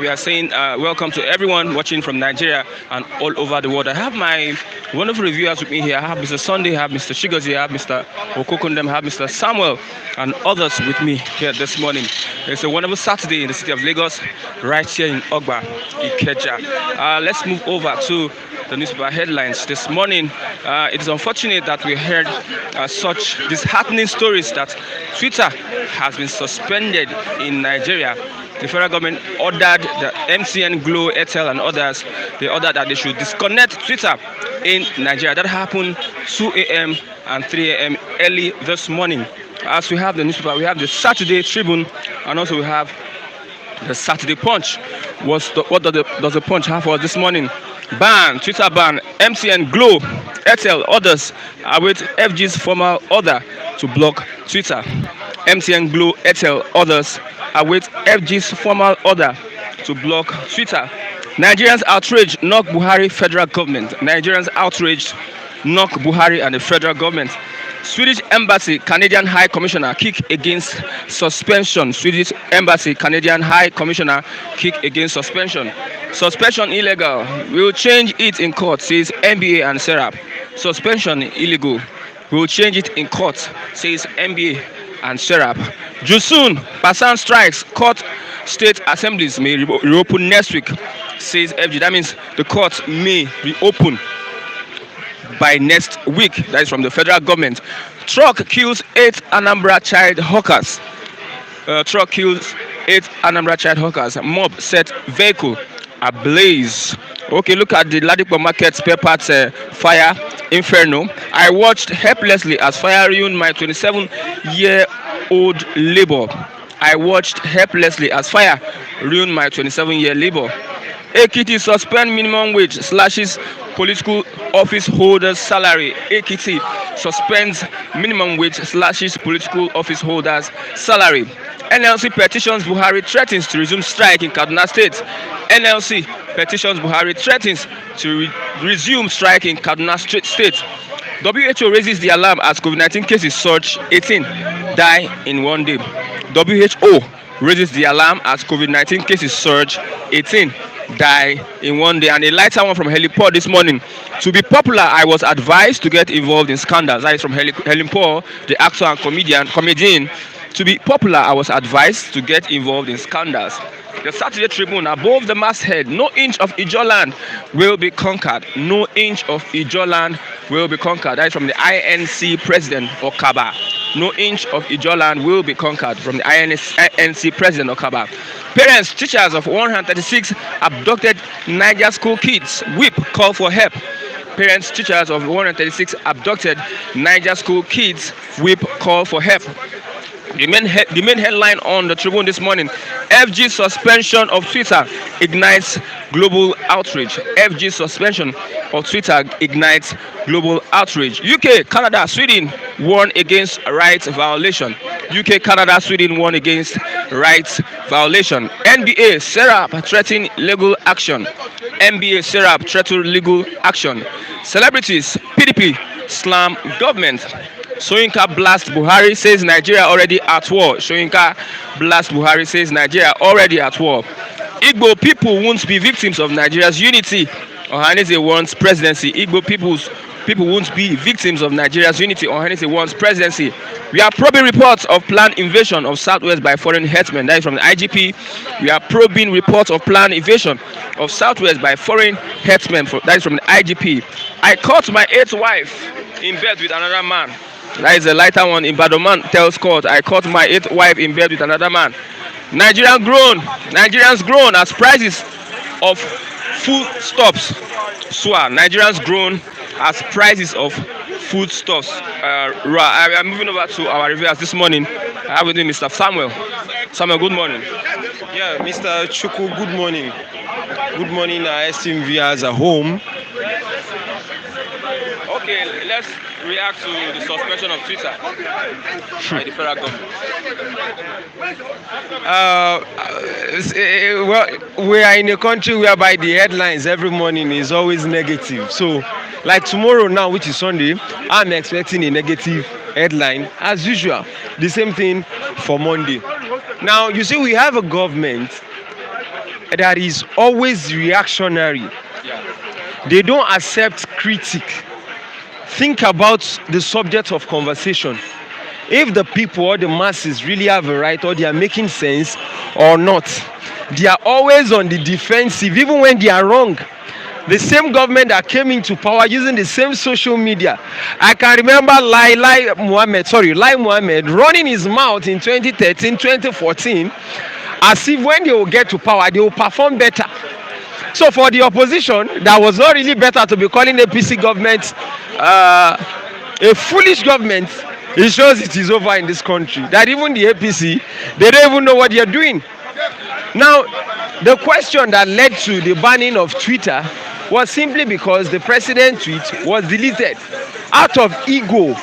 We are saying welcome to everyone watching from Nigeria and all over the world. I have my wonderful reviewers with me here. I have Mr. Sunday, I have Mr. Chigozie, I have Mr. Okokundem, I have Mr. Samuel, and others with me here this morning. It's a wonderful Saturday in the city of Lagos, right here in Ogba, Ikeja. Let's move over to the newspaper headlines this morning. It is unfortunate that we heard such disheartening stories that Twitter has been suspended in Nigeria. The federal government ordered the MTN, Glo, Airtel, and others. They ordered that they should disconnect Twitter in Nigeria. That happened 2 a.m. and 3 a.m. early this morning. As we have the newspaper, we have the Saturday Tribune, and also we have the Saturday Punch. What does the Punch have for us this morning? Ban, Twitter ban, MTN, Glo, Airtel, others await FG's formal order to block Twitter. MTN, Glo, Airtel, others await FG's formal order to block Twitter. Nigerians outrage knock Buhari federal government. Nigerians outraged knock Buhari and the federal government. Swedish Embassy Canadian High Commissioner kick against suspension. Swedish Embassy Canadian High Commissioner kick against suspension. Suspension illegal. We will change it in court, says NBA and Serap. Suspension illegal. We will change it in court, says NBA and Serap. Jusun, Pasan strikes. Court state assemblies may reopen next week, says FG. That means the court may reopen by next week. That is from the federal government. Truck kills 8 Anambra child hawkers. Truck kills 8 Anambra child hawkers. Mob set vehicle ablaze. Okay, look at the Ladipo Market spare parts fire inferno. I watched helplessly as fire ruined my 27-year-old labor. I watched helplessly as fire ruined my 27-year labor. Ekiti suspend minimum wage, slashes political office holders' salary. Ekiti suspends minimum wage, slashes political office holders' salary. NLC petitions Buhari threatens to resume strike in Kaduna State. NLC petitions Buhari threatens to resume strike in Kaduna State. WHO raises the alarm as COVID-19 cases surge. 18 die in one day. WHO raises the alarm as COVID-19 cases surge. 18 die in one day. And a lighter one from Heliport this morning. To be popular, I was advised to get involved in scandals. That is from Heliport, the actor and comedian. To be popular, I was advised to get involved in scandals. The Saturday Tribune, above the masthead, no inch of Ijaw land will be conquered. No inch of Ijaw land will be conquered. That is from the INC president, Okaba. No inch of Ijaw land will be conquered, from the INC president, Okaba. Parents, teachers of 136 abducted Niger school kids, whip call for help. Parents, teachers of 136 abducted Niger school kids, whip call for help. The main headline on the Tribune this morning: FG suspension of Twitter ignites global outrage. FG suspension of Twitter ignites global outrage. UK, Canada, Sweden warn against rights violation. UK, Canada, Sweden warn against rights violation. NBA, Serap threatening legal action. NBA, Serap threatening legal action. Celebrities, PDP slam government. Soyinka blast Buhari, says Nigeria already at war. Soyinka blast Buhari, says Nigeria already at war. Igbo people won't be victims of Nigeria's unity. Ohanese wants presidency. Igbo people won't be victims of Nigeria's unity. Ohanese wants presidency. We are probing reports of planned invasion of Southwest by foreign herdsmen. That is from the IGP. We are probing reports of planned invasion of Southwest by foreign herdsmen. That is from the IGP. I caught my 8th wife in bed with another man. That is a lighter one. In Badoman tells court, I caught my 8th wife in bed with another man. Nigerians grown as prices of foodstuffs soar. Nigerians grown as prices of foodstuffs. I'm moving over to our reviewers this morning. I have with me Mr. Samuel. Samuel, good morning. Yeah, Mr. Chuku, good morning. Good morning, our esteemed viewers at home. Okay, let's react to the suspension of Twitter by the federal government. Well, we are in a country whereby the headlines every morning is always negative. So, like tomorrow now, which is Sunday, I'm expecting a negative headline as usual. The same thing for Monday. Now, you see, we have a government that is always reactionary. They don't accept critique. Think about the subject of conversation. If the people or the masses really have a right or they are making sense or not, they are always on the defensive, even when they are wrong. The same government that came into power using the same social media. I can remember Lai Mohammed running his mouth in 2013, 2014, as if when they will get to power, they will perform better. So for the opposition, that was not really better to be calling APC government a foolish government. It shows it is over in this country. That even the APC, they don't even know what they are doing. Now, the question that led to the banning of Twitter was simply because the president's tweet was deleted. Out of ego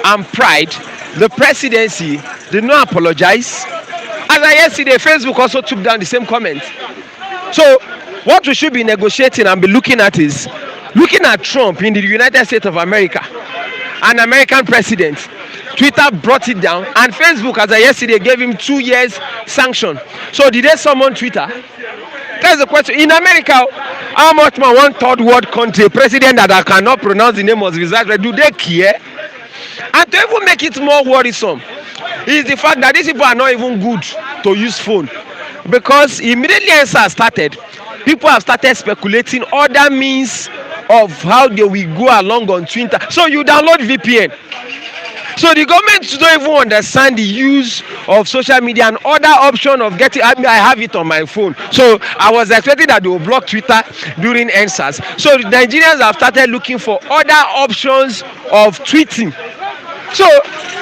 and pride, the presidency did not apologize. As I yesterday, Facebook also took down the same comment. So, what we should be negotiating and be looking at is looking at Trump in the United States of America, an American president. Twitter brought it down, and Facebook, as I yesterday, gave him 2 years sanction. So, did they summon Twitter? That's the question. In America, how much more one third world country, president that I cannot pronounce the name of his wife, do they care? And to even make it more worrisome is the fact that these people are not even good to use phone. Because immediately answer started, people have started speculating other means of how they will go along on Twitter. So you download VPN. So the government don't even understand the use of social media and other option of getting. I have it on my phone, so I was expecting that they will block Twitter during answers. So the Nigerians have started looking for other options of tweeting. So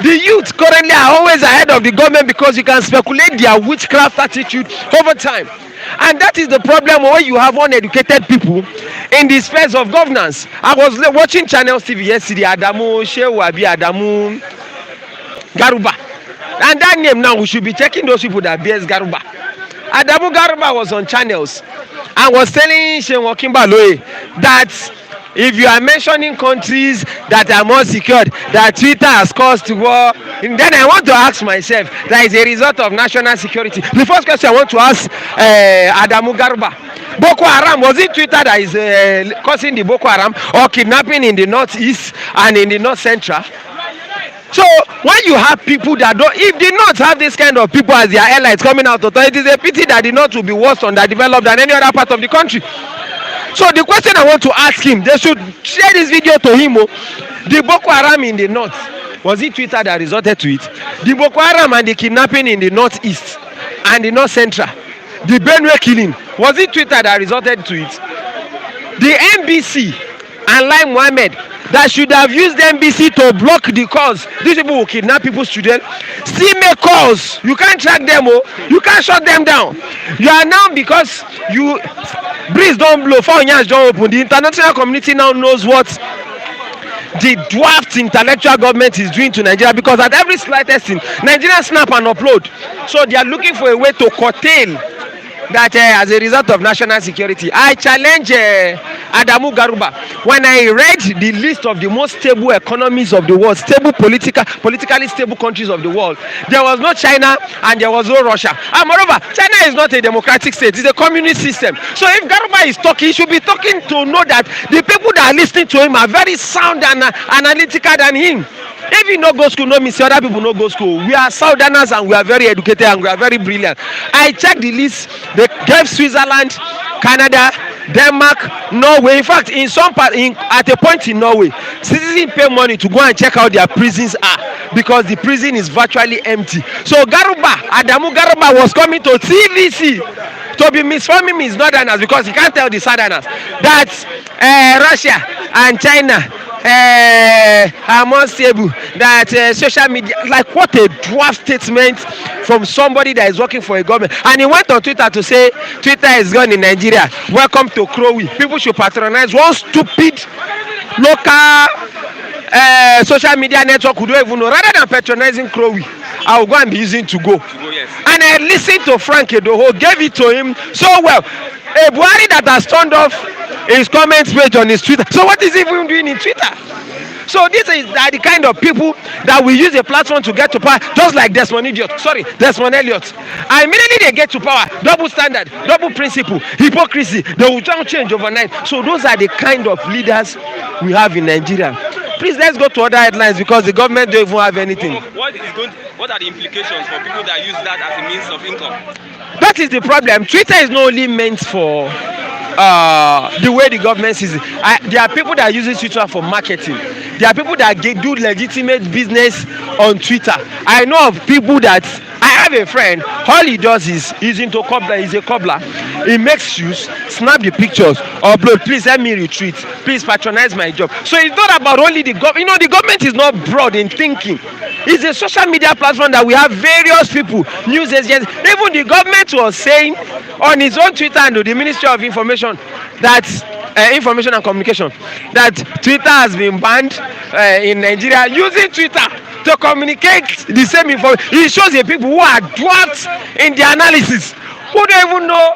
the youth currently are always ahead of the government because you can speculate their witchcraft attitude over time. And that is the problem when you have uneducated people in the space of governance. I was watching Channels TV yesterday, Adamu Shewabi Adamu Garuba. And that name now, we should be checking those people that bears Garuba. Adamu Garuba was on Channels and was telling Shewa Kimbaloe that if you are mentioning countries that are more secured, that Twitter has caused war, and then I want to ask myself, that is a result of national security. The first question I want to ask Adamu Garba, Boko Haram, was it Twitter that is causing the Boko Haram or kidnapping in the northeast and in the north central? So when you have people that don't, if the North have this kind of people as their allies coming out, it is a pity that the North will be worse underdeveloped than any other part of the country. So the question I want to ask him, they should share this video to him. The Boko Haram in the north, was it Twitter that resulted to it? The Boko Haram and the kidnapping in the northeast and the north central, the Benue killing, was it Twitter that resulted to it? The NBC and Lai Mohammed that should have used NBC to block the calls. These people will kidnap people's children, still make calls. You can't track them, you can't shut them down. You are now, because you breeze don't blow, four years don't open. The international community now knows what the dwarfed intellectual government is doing to Nigeria, because at every slightest thing, Nigeria snap and upload. So they are looking for a way to curtail that as a result of national security. I challenge Adamu Garuba. When I read the list of the most stable economies of the world, politically stable countries of the world, there was no China and there was no Russia. And moreover, China is not a democratic state, it's a communist system. So if Garuba is talking, he should be talking to know that the people that are listening to him are very sound and analytical than him. If you no go school, no means other people no go school. We are Southerners and we are very educated and we are very brilliant. I checked the list. They gave Switzerland, Canada, Denmark, Norway. In fact, in some part, at a point in Norway, citizens pay money to go and check out their prisons are, because the prison is virtually empty. So Adamu Garuba was coming to TVC to be misforming his northerners, because he can't tell the southerners that Russia and China are more stable, that social media, like what a dwarf statement from somebody that is working for a government. And he went on Twitter to say Twitter is gone in Nigeria, welcome to Crowy. People should patronize one stupid local social media network who don't even know. Rather than patronizing Crowy, I will go and be using to go. Yes. And I listened to Frank Edoho, gave it to him so well. A Buhari that has turned off his comment page on his Twitter. So what is he even doing in Twitter? So these are the kind of people that will use a platform to get to power, just like Desmond Elliot. And immediately they get to power, double standard, double principle, hypocrisy, they will not change overnight. So those are the kind of leaders we have in Nigeria. Please, let's go to other headlines because the government don't even have anything. What are the implications for people that use that as a means of income? That is the problem. Twitter is not only meant for the way the government sees it. There are people that use Twitter for marketing. There are people that do legitimate business on Twitter. I know of people that I have a friend. All he does is he's into cobbler. He's a cobbler. He makes shoes, snap the pictures, upload. Please let me retweet. Please patronize my job. So it's not about only the government. You know, the government is not broad in thinking. It's a social media platform that we have various people, news agents. Even the government was saying on its own Twitter and the Ministry of Information that Information and Communication that Twitter has been banned in Nigeria using Twitter to communicate the same information. It shows the people who are dwarfs in the analysis, who don't even know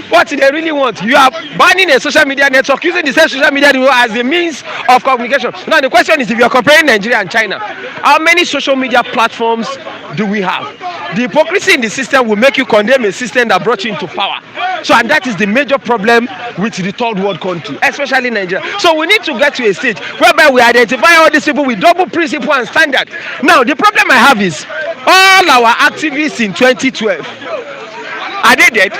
what they really want. You are banning a social media network using the same social media network as a means of communication. Now the question is, if you are comparing Nigeria and China, how many social media platforms do we have? The hypocrisy in the system will make you condemn a system that brought you into power. So, and that is the major problem with the third world country, especially Nigeria. So we need to get to a stage whereby we identify all these people with double principle and standard. Now the problem I have is all our activists in 2012, are they dead?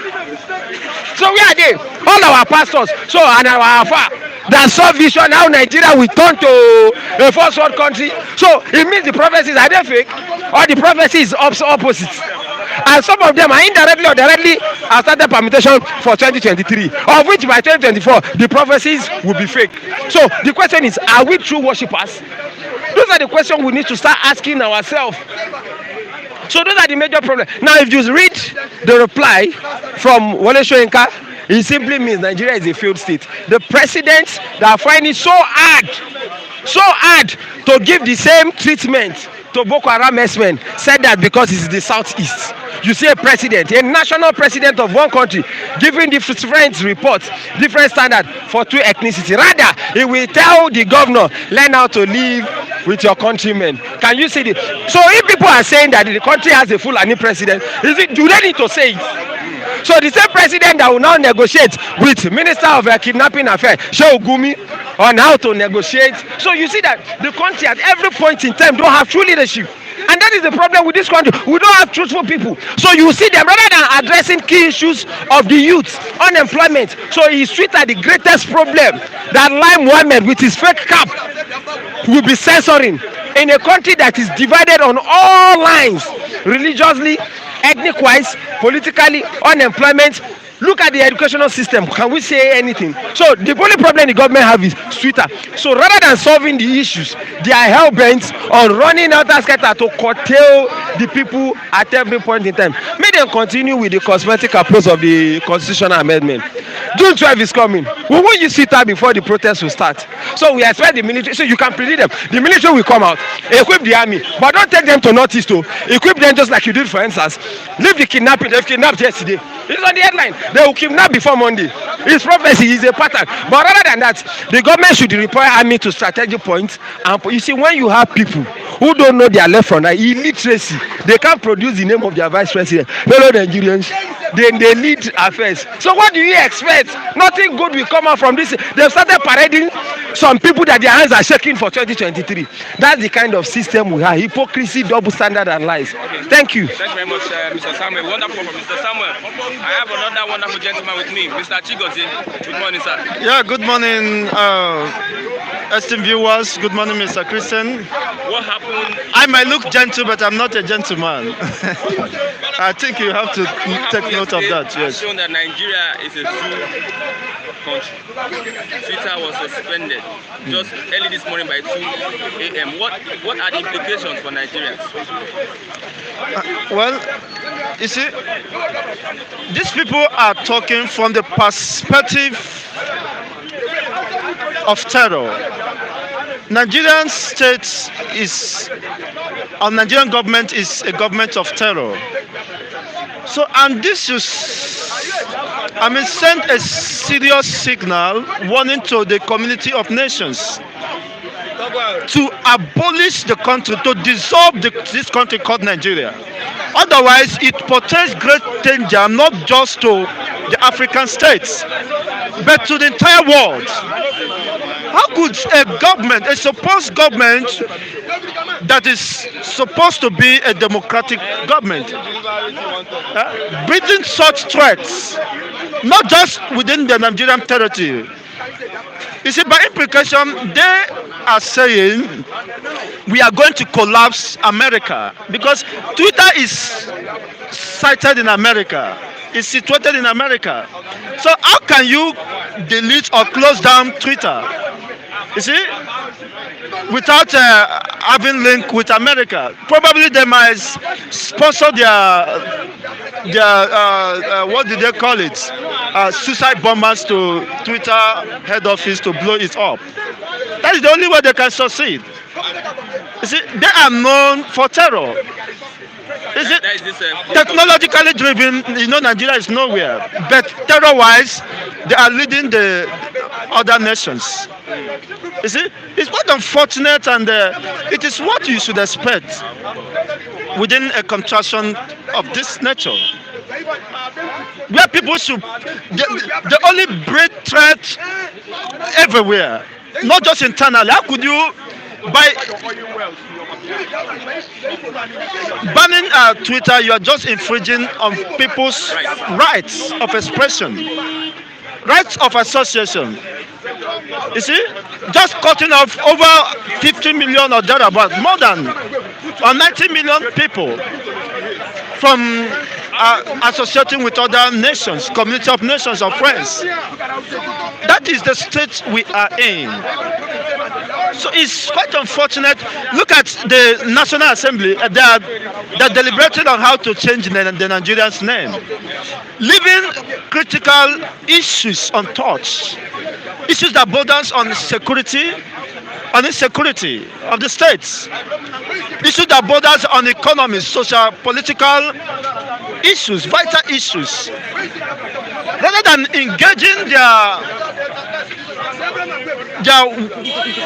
So where are they? All our pastors, so and our alpha that saw vision how Nigeria will turn to a first world country. So it means the prophecies, are they fake? Or the prophecy is opposite? And some of them are indirectly or directly have started permutation for 2023, of which by 2024 the prophecies will be fake. So the question is, are we true worshippers? Those are the questions we need to start asking ourselves. So those are the major problems. Now if you read the reply from Wole Soyinka, it simply means Nigeria is a failed state. The presidents that find it so hard to give the same treatment to Boko Haram men said that because it's the southeast. You see a president, a national president of one country, giving different reports, different standards for two ethnicities. Rather, he will tell the governor, learn how to live with your countrymen. Can you see this? So if people are saying that the country has a Fulani president, do they need to say it? So the same president that will now negotiate with Minister of Kidnapping Affairs, Shehu Gumi, on how to negotiate. So you see that the country at every point in time don't have true leadership. And that is the problem with this country. We don't have truthful people. So you see them, rather than addressing key issues of the youth, unemployment. So he treated the greatest problem that Lai Mohammed with his fake cap will be censoring in a country that is divided on all lines, religiously, ethnic-wise, politically, unemployment. Look at the educational system. Can we say anything? So the only problem the government have is Twitter. So rather than solving the issues, they are hell-bent on running out as to curtail the people at every point in time. May them continue with the cosmetic approach of the constitutional amendment. June 12 is coming. We won't use Twitter before the protest will start. So we expect the military. So you can predict them. The military will come out, equip the army, but don't take them to Northeast to equip them just like you did for instance. Leave the kidnapping. They've kidnapped yesterday. It's on the headline. They will kidnap before Monday. It's prophecy. It's a pattern. But rather than that, the government should deploy army to strategic points. And you see, when you have people who don't know their left from right, illiteracy, they can't produce the name of their vice president. Fellow Nigerians, then they lead affairs. So what do you expect? Nothing good will come out from this. They've started parading some people that their hands are shaking for 2023. That's the kind of system we have. Hypocrisy, double standard, and lies. Okay. Thank you. Thank you very much, Mr. Samuel. Wonderful from Mr. Samuel. I have another wonderful gentleman with me, Mr. Chigozie. Good morning, sir. Yeah, good morning, esteemed viewers. Good morning, Mr. Christian. What happened? I might look gentle, but I'm not a gentleman. I think you have to take note of that. Yes. Shown that Nigeria is a free country. Twitter was suspended just early this morning by 2 a.m. What are the implications for Nigerians? Well, you see, these people are talking from the perspective of terror. Nigerian state is, our Nigerian government is a government of terror. So, and this is, send a serious signal warning to the community of nations to abolish the country, to dissolve this country called Nigeria. Otherwise, it portends great danger not just to the African states, but to the entire world. How could a government, a supposed government that is supposed to be a democratic government, breathing such threats, not just within the Nigerian territory? You see, by implication, they are saying we are going to collapse America because Twitter is sited in America, is situated in America. So how can you delete or close down Twitter? You see, without having link with America, probably they might sponsor their what did they call it? Suicide bombers to Twitter head office to blow it up. That is the only way they can succeed. You see, they are known for terror. Is it technologically driven? You know, Nigeria is nowhere, but terror-wise, they are leading the other nations. You see, it's quite unfortunate, and it is what you should expect within a contraction of this nature, where people should they only breed threat everywhere, not just internally. How could you, by banning Twitter, you are just infringing on people's rights of expression, rights of association. You see, just cutting off over 50 million or thereabouts, more than 90 million people from associating with other nations, community of nations or friends. That is the state we are in. So it's quite unfortunate. Look at the National Assembly. They're deliberating on how to change the Nigerian's name, leaving critical issues untouched. Issues that borders on security, on insecurity of the states. Issues that borders on economy, social, political issues, vital issues. Rather than engaging their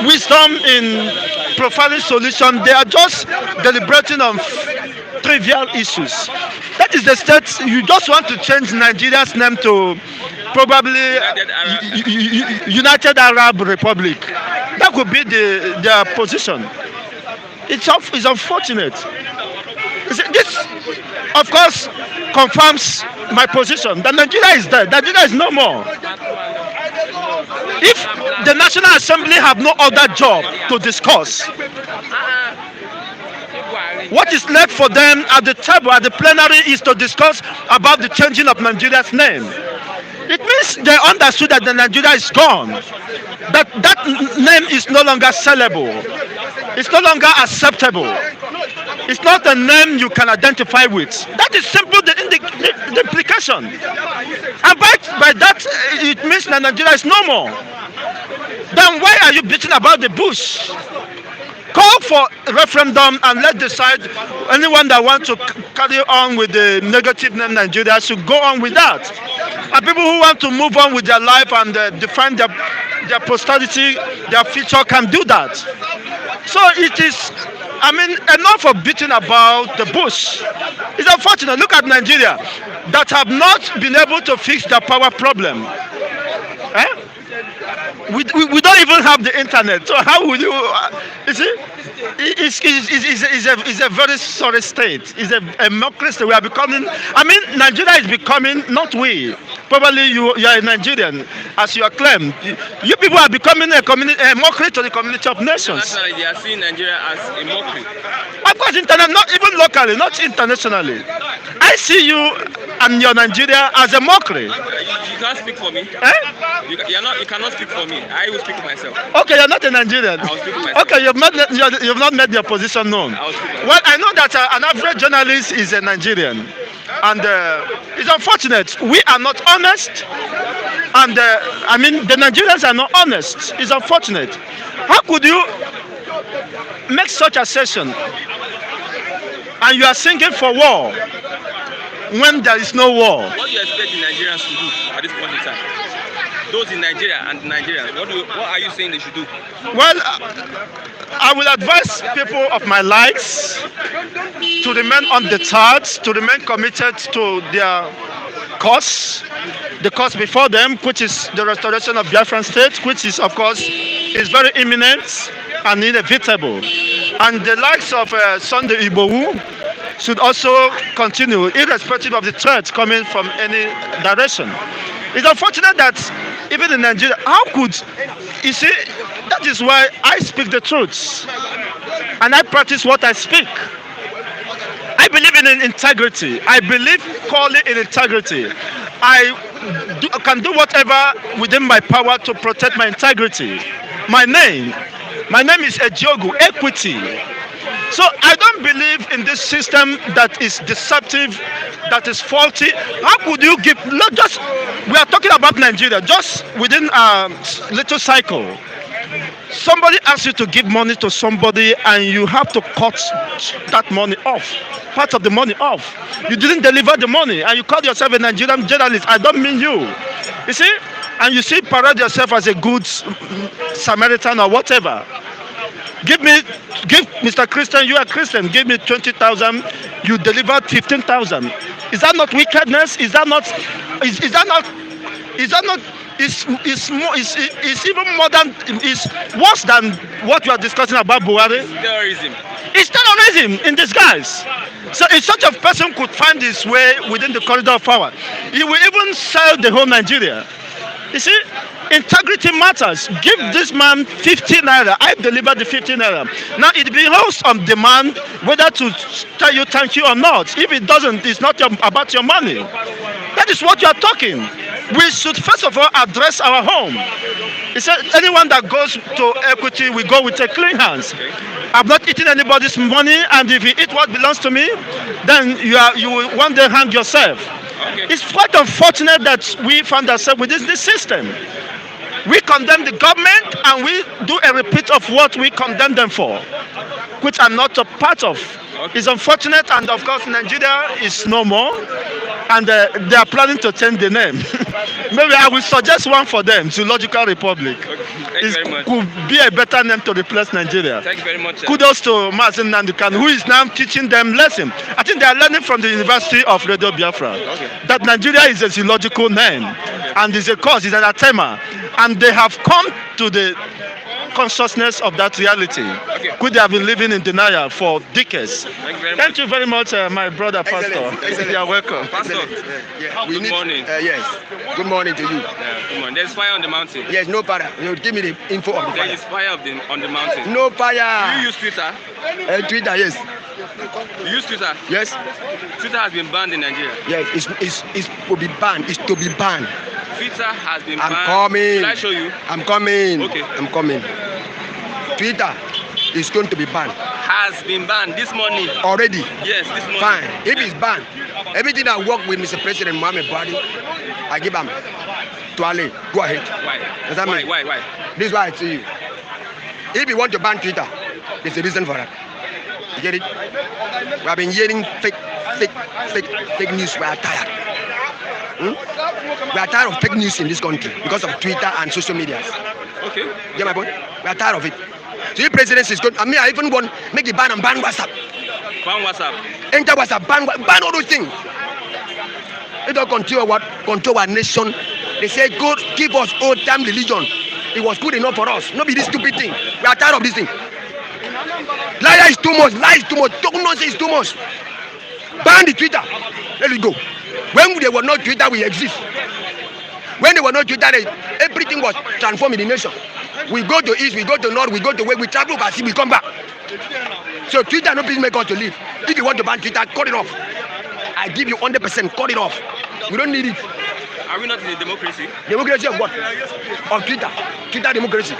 wisdom in profiling solutions, they are just deliberating on trivial issues. That is the state. You just want to change Nigeria's name to probably United Arab Republic. That could be their position. It's unfortunate. This, of course, confirms my position that Nigeria is dead. Nigeria is no more. If the National Assembly have no other job to discuss, what is left for them at the table, at the plenary, is to discuss about the changing of Nigeria's name. It means they understood that the Nigeria is gone. That name is no longer sellable. It's no longer acceptable. It's not a name you can identify with. That is simple the implication. And by that, it means that Nigeria is no more. Then why are you beating about the bush? Call for a referendum and let decide. Anyone that wants to carry on with the negative name Nigeria should go on with that. And people who want to move on with their life and define their posterity, their future, can do that. So it is, enough of beating about the bush. It's unfortunate. Look at Nigeria that have not been able to fix their power problem. We don't even have the internet. So how would you? You see, it's a very sorry state. It's a mockery state. We are becoming. Nigeria is becoming. Not we. Probably you are a Nigerian, as you are claimed. You people are becoming a mockery to the community of nations. Nationally, they are seeing Nigeria as a mockery. Of course, not even locally, not internationally. I see you and your Nigeria as a mockery. You can't speak for me. You cannot speak for me. I will speak for myself. Okay, you're not a Nigerian. I will speak for myself. Okay, you've not made your position known. Well, I know that an average journalist is a Nigerian, and it's unfortunate. We are not honest, and the Nigerians are not honest. It's unfortunate. How could you make such assertion and you are singing for war when there is no war? What do you expect the Nigerians to do at this point in time? those in Nigeria and Nigerians? What are you saying they should do? Well, I will advise people of my likes to remain undeterred, to remain committed to their cause, the cause before them, which is the restoration of Biafran state, which is, of course, is very imminent and inevitable. And the likes of Sunday Igbohu should also continue, irrespective of the threat coming from any direction. It's unfortunate that even in Nigeria, how could, you see, that is why I speak the truth and I practice what I speak. I believe in integrity. I believe wholly in integrity. I can do whatever within my power to protect my integrity. My name is Ejiogu, equity. So I don't believe in this system that is deceptive, that is faulty. How could you give, not just, we are talking about Nigeria, just within a little cycle. Somebody asks you to give money to somebody and you have to cut that money off, part of the money off. You didn't deliver the money and you call yourself a Nigerian journalist. I don't mean you. You see? And you see, parade yourself as a good Samaritan or whatever. Give Mr. Christian, you are Christian, give me 20,000, you delivered 15,000. Is that not wickedness? Is that not it's even more than, it's worse than what you are discussing about Buhari? Terrorism. It's terrorism in disguise. So if such a person could find his way within the corridor of power, he will even sell the whole Nigeria. You see, integrity matters. Give this man 50 naira. I delivered the 50 naira. Now it behoves on demand whether to tell you thank you or not. If it doesn't, it's not about your money. That is what you are talking. We should first of all address our home. He said anyone that goes to equity will go with a clean hands. I've not eaten anybody's money, and if you eat what belongs to me, then you will one day hang yourself. Okay. It's quite unfortunate that we found ourselves with this system. We condemn the government and we do a repeat of what we condemn them for, which I'm not a part of. Okay. It's unfortunate, and of course Nigeria is no more, and they are planning to change the name. Maybe I will suggest one for them, Zoological Republic. Okay. It could be a better name to replace Nigeria. Thank you very much. Kudos to Mazin Nandukan, who is now teaching them lesson. I think they are learning from the University of Radio Biafra that Nigeria is a zoological name, and is a cause, is an atema, and they have come to the consciousness of that reality. Could they have been living in denial for decades? Thank you very much, my brother Pastor. Excellent. You are welcome. Pastor, good morning. Yes. Good morning to you. Good morning. There's fire on the mountain. Yes, no fire. You give me the info of the fire. There is fire on the mountain. No fire. Do you use Twitter? Twitter, yes. You use Twitter? Yes. Twitter has been banned in Nigeria. Yes, it's to be banned. It's to be banned. Twitter has been banned. I'm coming. Should I show you? I'm coming. Okay. I'm coming. Twitter is going to be banned. Has been banned this morning. Already? Yes, this morning. Fine. If it's banned, everything I work with Mr. President Mohamed Buhari, I give him to Ali. Go ahead. Why? Why? This is why I tell you. If you want to ban Twitter, there's a reason for that. You get it? We have been hearing fake news. We are tired. We are tired of fake news in this country because of Twitter and social media. Okay. Get my point? We are tired of it. So if presidency is good, I even want make it ban and ban WhatsApp. Ban WhatsApp. Enter WhatsApp, ban all those things. It don't control our nation. They say God give us old time religion. It was good enough for us. Not be this stupid thing. We are tired of this thing. Liar is too much. Lie is too much. Talk nonsense is too much. Ban the Twitter. Let it go. When they were not Twitter, we exist. When they were not Twitter, everything was transformed in the nation. We go to east, we go to north, we go to west, we travel overseas, we come back. So Twitter no please make us to leave. If you want to ban Twitter, cut it off. I give you 100%, cut it off. We don't need it. Are we not in a democracy? Democracy of what? Of Twitter. Twitter democracy.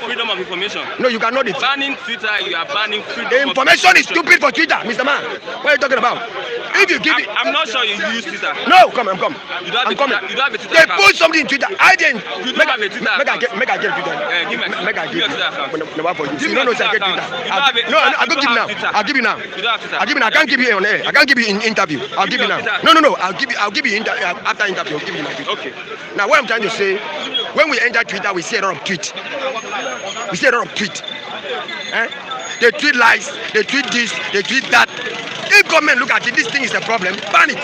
Freedom of information. No, you cannot. Banning Twitter, you are banning freedom the information is stupid for Twitter, Mr. Man. What are you talking about? If you give me, I'm not sure you use Twitter. no, come, I'm coming. You don't have I'm a coming. Twitter. You don't have a Twitter They account. post something in Twitter. I didn't. You don't have a Twitter account. Make I get Twitter. Give me Make I give me give a Twitter account. No, what for you? Give You me don't a know if I Twitter get account. Twitter. You don't have a- No, you I'll don't give you have now. Twitter. I'll give you now. You don't have Twitter. I'll give you now. I can't give you on air. I can't give you in interview. I'll Give give you me now. your Twitter. No. I'll give you after interview. I'll give you my Twitter. Okay. Now what I'm trying to say, when we enter Twitter, we see a lot of tweet. We see a lot of tweet. Eh? They tweet lies, they tweet this, they tweet that. If government look at it, this thing is a problem, ban it.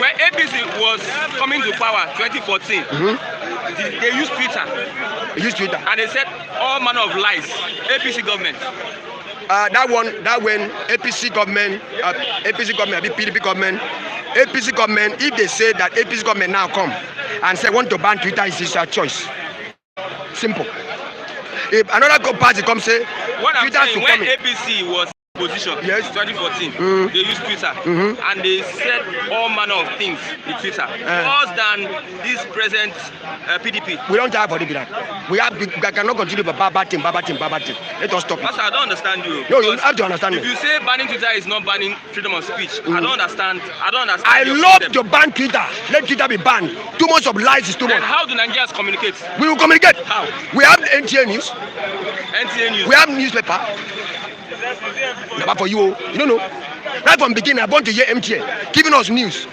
When APC was coming to power 2014, they used Twitter Use Twitter. and they said all manner of lies. APC government. That when APC government, PDP government, if they say that APC government now come and say want to ban Twitter, it's a choice. Simple. If another party come say What I'm Twitter saying, should when come in. APC was position, Yes. 2014, they used Twitter and they said all manner of things in Twitter, worse than this present PDP. We don't have for that. We cannot continue with bad thing. Let us stop it. That's why I don't understand you. No, you Because have to understand if me. you say banning Twitter is not banning freedom of speech, I don't understand. I your love problem. to ban Twitter. Let Twitter be banned. Too much of lies is too Then much. how do Nigerians communicate? We will communicate. How? We have NTA news. NTA news. We have newspaper. Never for you. You don't know. Right from beginning, I want to hear MTA giving us news.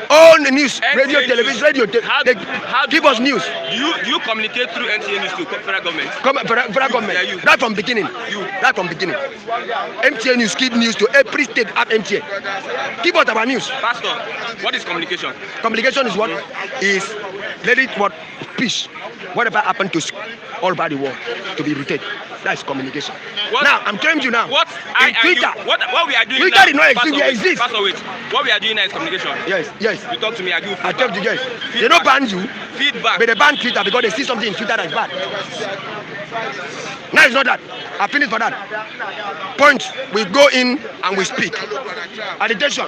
All the news, NTA radio, news. television, How they do give us news. Do you communicate through NTA news to federal government? Federal government. Yeah, you. Right from beginning. Right from beginning. MTA news give news to every state at MTA. Give us our news. Pastor, what is communication? Communication is what is let it what peace. Whatever happened to all over the world to be rooted. That's communication. What- Now I'm telling you now. What in Twitter. what we are doing Twitter now? did not exist, Pastor, it wait, exists. Pastor, wait. What we are doing now is communication. Yes. You talk to me, I give you I feedback. tell you yes. They don't ban you, Feedback. but they ban Twitter because they see something in Twitter that's bad. Now it's not that. I finished for that. Point. We go in and we speak. Agitation.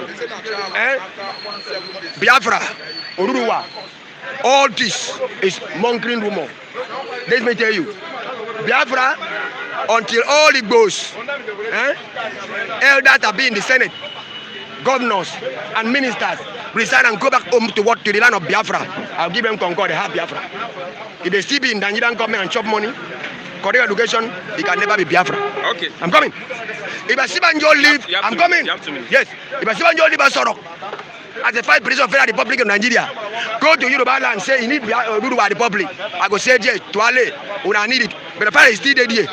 Biafra. Oruruwa. All this is mongering rumor. Let me tell you. Biafra, until all it goes, elders have been in the Senate, governors and ministers resign and go back home to the land of Biafra. I'll give them Concord, they have Biafra. If they still be in Nigerian government and chop money, correct education, it can never be Biafra. Okay. I'm coming. If I see Banjo leave, You have I'm to- coming. you have to me. Yes. If I see Banjo leave, Sorok, as the vice president of Federal Republic of Nigeria, go to Yoruba land and say you need Yoruba Republic. I go say yes, to Ale, I need it. But the fact is still there.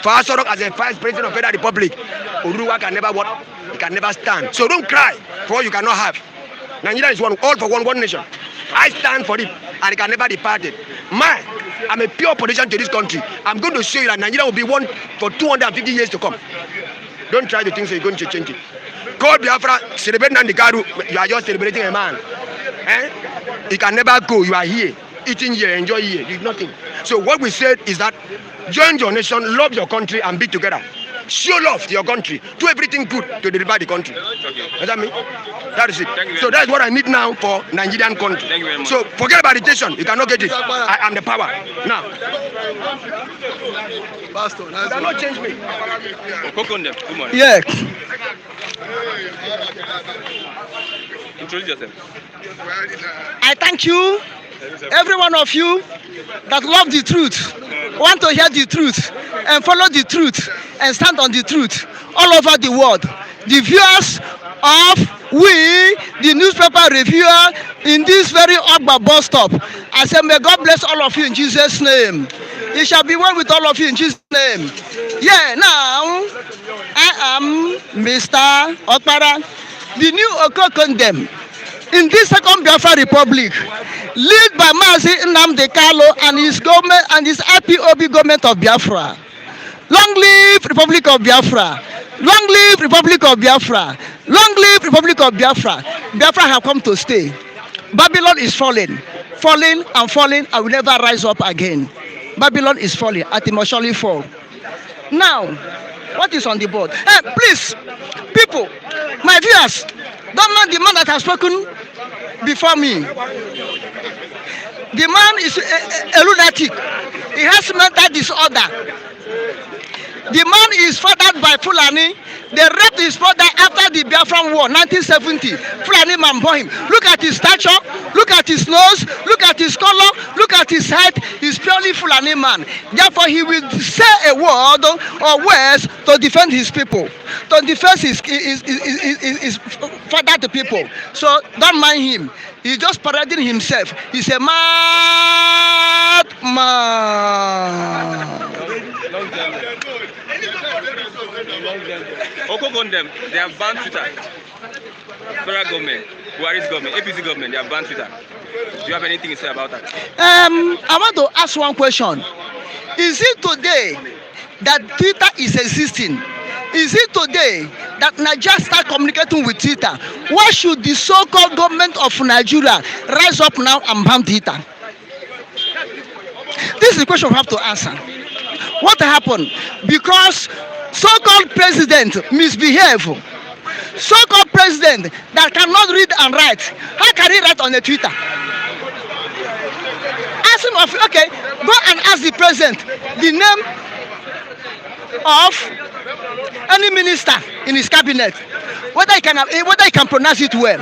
For Sorok as the vice president of Federal Republic, Uruwa can never what? It can never stand. So don't cry for what you cannot have. Nigeria is one, all for one nation. I stand for it, and it can never depart it. I'm a pure politician to this country. I'm going to show you that Nigeria will be one for 250 years to come. Don't try to think so you're going to change it. Call Biafra, celebrate Nandikaru, you are just celebrating a man. It can never go, you are here, eating here, enjoy here, you nothing. So what we said is that join your nation, love your country, and be together. Show love to your country. Do everything good to deliver the country. Does that mean? That is it. So that's what I need now for Nigerian country. Thank you very much. So forget about education. You cannot get it. I am the power. Now. Pastor, You cannot change me. Kokondem, good morning. Yeah, Introduce yourself. I thank you, every one of you that love the truth, want to hear the truth, and follow the truth, and stand on the truth all over the world. The viewers of the newspaper reviewer in this very Ogba bus stop. I say, may God bless all of you in Jesus' name. It shall be well with all of you in Jesus' name. Yeah, now, I am Mr. Okpara, the new Okokondem. In this second Biafra Republic, led by Mazi Nnamdi Kanu and his government and his IPOB government of Biafra. Long live Republic of Biafra! Long live Republic of Biafra! Long live Republic of Biafra! Biafra have come to stay. Babylon is falling, falling and falling, and will never rise up again. Babylon is falling, and it must surely fall. Now, what is on the board? Please, people, my viewers, don't mind the man that has spoken before me. The man is a lunatic. He has mental disorder. The man is fathered by Fulani They raped his brother after the Biafran War, 1970. Fulani man bought him. Look at his stature, look at his nose, look at his color, look at his height. He's purely Fulani man. Therefore, he will say a word or words to defend his people, to defend his father to people. So don't mind him. He's just parading himself. He's a mad man. Okoko them, they have banned Twitter. Federal government, Buhari's government, APC government, they have banned Twitter. Do you have anything to say about that? I want to ask one question. Is it today that Twitter is existing? Is it today that Nigeria start communicating with Twitter? Why should the so-called government of Nigeria rise up now and ban Twitter? This is the question we have to answer. What happened? Because so-called president misbehave. So-called president that cannot read and write. How can he write on the Twitter? Ask him, okay, go and ask the president the name of any minister in his cabinet, whether he can pronounce it well.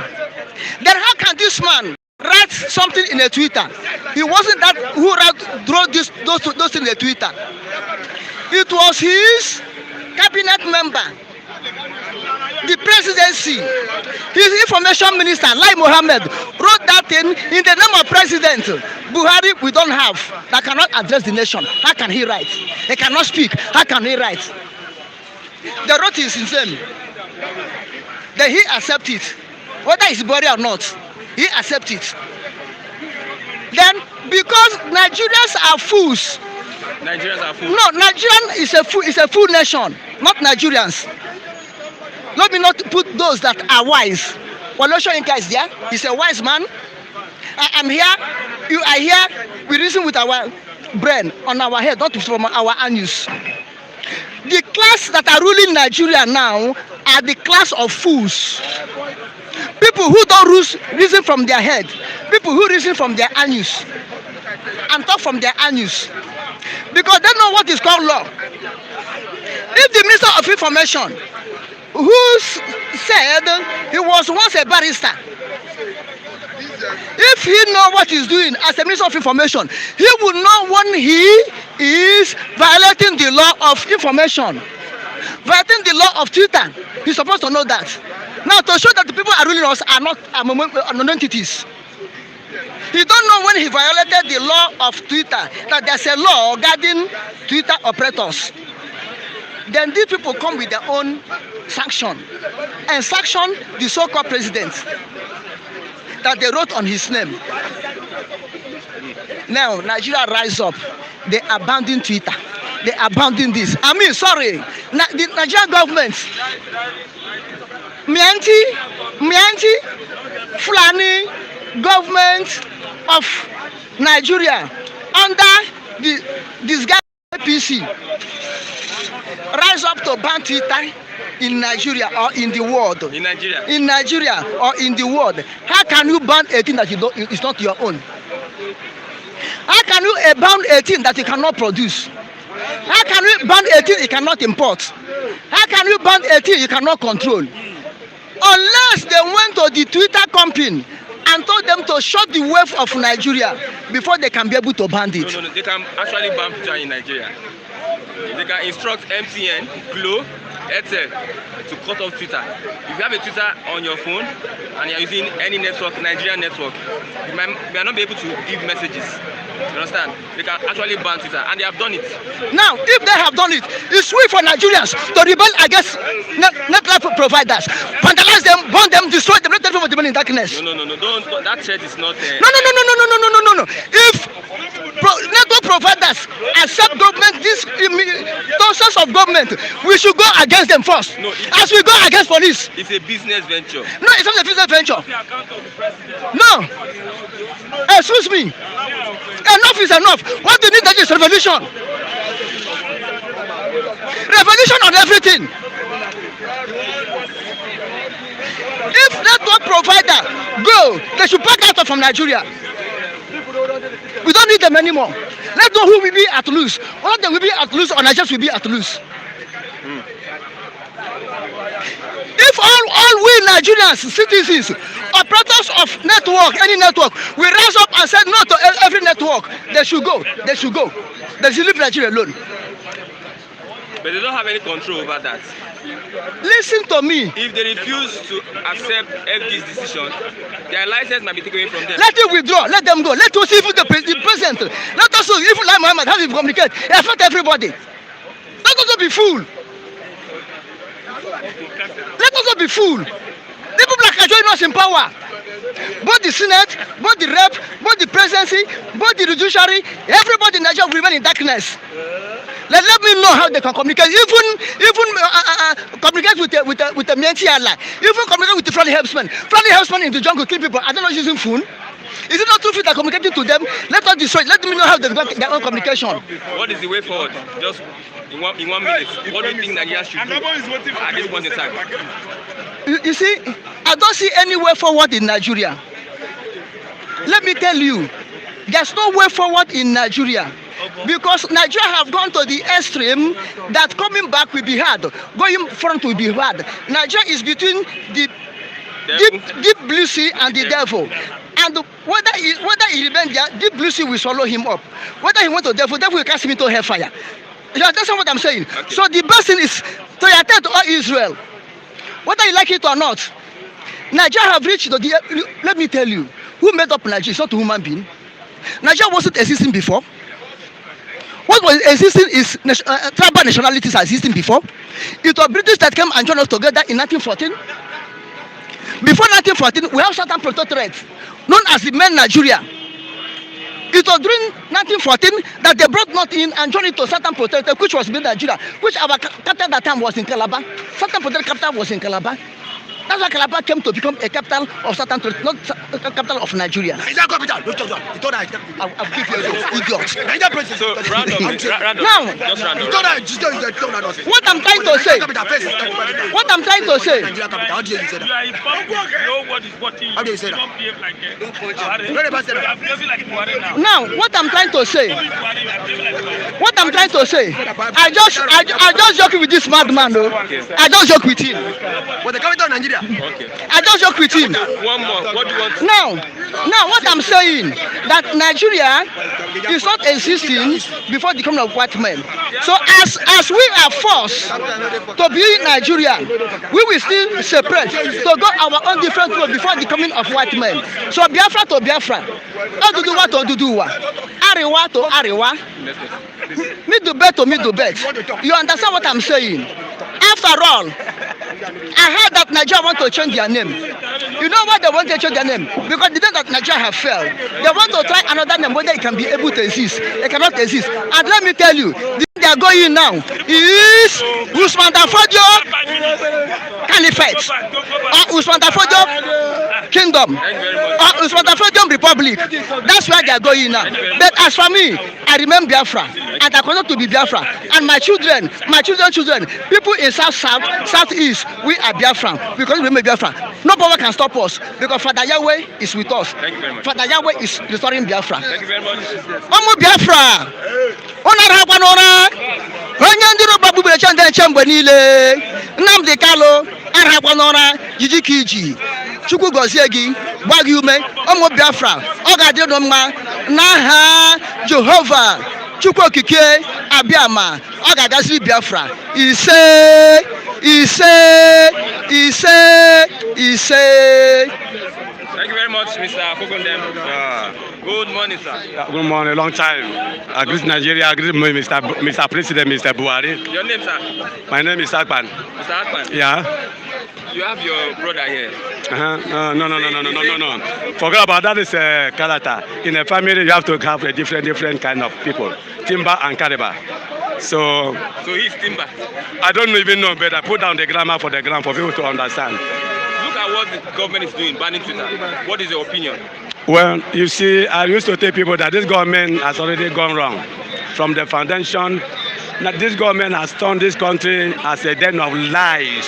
Then how can this man write something in a Twitter? He wasn't that who wrote those in the Twitter. It was his cabinet member, the presidency, his information minister, Lai Mohammed, wrote that in the name of President Buhari. We don't have, that cannot address the nation. How can he write? He cannot speak. How can he write? The wrote is his name. Then he accept it, whether it's body or not. He accept it. Then because Nigerians are fools. Nigerians are fools. No, Nigerian is a fool nation, not Nigerians. Let me not put those that are wise. Walosho Inka is there. He's a wise man. I am here. You are here. We reason with our brain on our head, not from our anus. The class that are ruling Nigeria now are the class of fools. People who don't reason from their head. People who reason from their anus. And talk from their anus. Because they know what is called law. If the Minister of Information, who said he was once a barrister, if he know what he's doing as a Minister of Information, he would know when he is violating the law of information, violating the law of Twitter. He's supposed to know that. Now, to show that the people are ruling us are not non-entities. He don't know when he violated the law of Twitter, that there's a law guarding Twitter operators. Then these people come with their own sanction and sanction the so-called president that they wrote on his name. Now Nigeria rise up. They abandon Twitter. They abandon this. I mean, sorry, the Nigerian government, Mianti, Fulani government of Nigeria under this guy APC rise up to ban Twitter in Nigeria or in the world. In Nigeria. In Nigeria or in the world. How can you ban a thing that is not your own? How can you ban a thing that you cannot produce? How can you ban a thing you cannot import? How can you ban a thing you cannot control? Unless they went to the Twitter company and told them to shut the wave of Nigeria before they can be able to ban it. No, they can actually ban Twitter in Nigeria. They can instruct MTN, Glo, Airtel to cut off Twitter. If you have a Twitter on your phone and you're using any network, Nigerian network, you may not be able to give messages. You understand? They can actually ban Twitter, and they have done it. Now, if they have done it, it's sweet for Nigerians to rebel against network providers, vandalize them, burn them, destroy them, let them for the in darkness. No. Don't, that threat is not. No. If network providers accept government, those sorts of government, we should go against them first. No, as we go against police. It's a business venture. No, it's not a business venture. No. Excuse me. Enough is enough. What do you need? That is revolution. Revolution on everything. If network provider go, they should back out from Nigeria. We don't need them anymore. Let's know who will be at loose. One of them will be at loose, or Nigerians will be at loose. all we Nigerians, citizens, operators of network, any network, we rise up and said no to every network. They should go. They should go. They should leave Nigeria alone. But they don't have any control over that. Listen to me. If they refuse to accept FD's decision, their license might be taken away from them. Let them withdraw. Let them go. Let us even the president. Let us even like Muhammad have to communicate. It affect everybody. Let us not be fool. Let us not be fool. The people that are joining us in power, both the Senate, both the Rep, both the Presidency, both the Judiciary, everybody in Nigeria will remain in darkness. Let me know how they can communicate. Even communicate with the Menta line. Even communicate with the friendly helpsmen. Friendly helpsmen in the jungle kill people. I don't know using phone. Is it not true that communicating to them? Let us destroy. Let me know how they got their own communication. What is the way forward? Just in one minute. What do you think Nigeria should do at this point in time? You see, I don't see any way forward in Nigeria. Let me tell you, there's no way forward in Nigeria. Because Nigeria have gone to the extreme that coming back will be hard. Going front will be hard. Nigeria is between the deep blue sea and the devil. And whether he remains there, deep blue sea will swallow him up. Whether he went to devil will cast him into hellfire. You understand what I'm saying? Okay. So the best thing is to attend to all Israel. Whether you like it or not, Nigeria have reached the. Let me tell you, who made up Nigeria? It's not a human being. Nigeria wasn't existing before. What was existing is tribal nationalities existing before. It was British that came and joined us together in 1914. Before 1914, we have certain protectorates known as the main Nigeria. It was during 1914 that they brought North in and joined it to certain protectorate, which was main Nigeria, which our capital at that time was in Calabar. Certain protectorate capital was in Calabar. That's why Calabar came to become a capital of certain, not a capital of Nigeria. Nigeria capital. Don't talk. You thought I I'll give you idiots. Nigeria president. So random. Now, Just random. what I'm trying to say. What I'm trying to say. Nigeria capital. How do you say that? How do you say that? Now, what I'm trying to say. What I'm trying to say. I just joke with this madman, though. I just joke with him. But the capital of Nigeria. Okay. I just joke with him. One more. What do you want? Now, what I'm saying that Nigeria is not existing before the coming of white men. So as we are forced to be in Nigeria, we will still separate to go our own different road before the coming of white men. So Biafra to Biafra, Oduduwa to Oduduwa, Arewa to Arewa, Midubet to Midubet. You understand what I'm saying? After all, I heard that Nigeria want to change their name. You know why they want to change their name? Because the day that Nigeria have failed, they want to try another name whether it can be able to exist. It cannot exist. And let me tell you, the they are going now is Usman Dafodio Caliphate or Usman Dafodio Kingdom or Usman Dafodio Republic. That's where they are going now. But as for me, I remember Biafra and I continue to be Biafra. And my children, people in Southeast, we are Biafra because we remember Biafra. No power can stop us because Father Yahweh is with us. Thank you very much. Father Yahweh is restoring Biafra. Thank you very much. Omo Biafra. Onye ndị Roba bubere chandere mgbe niile Nnamdi Kanu arahakwa n'ụra jiji ka iji Chukwu gọzie gị gba gị ume ụmụ Biafra ọ ga-adị unu mma n'aha Jehova Chukwu okike abịama ọ ga-agaziri Biafra ise. Thank you very much, Mr. Fogondem. Good morning, sir. Good morning, long time. I greet Nigeria, I greet Mr. President, Mr. Buhari. Your name, sir? My name is Akpan. Mr. Akpan? Yeah. You have your brother here. No. Forget about that. Is a character. In a family, you have to have a different kind of people. Timber and Caliber. So he's Timber. I don't even know, but I put down the grammar for the ground for people to understand. Look at what the government is doing, banning Twitter. What is your opinion? Well, you see, I used to tell people that this government has already gone wrong. From the foundation, that this government has turned this country as a den of lies,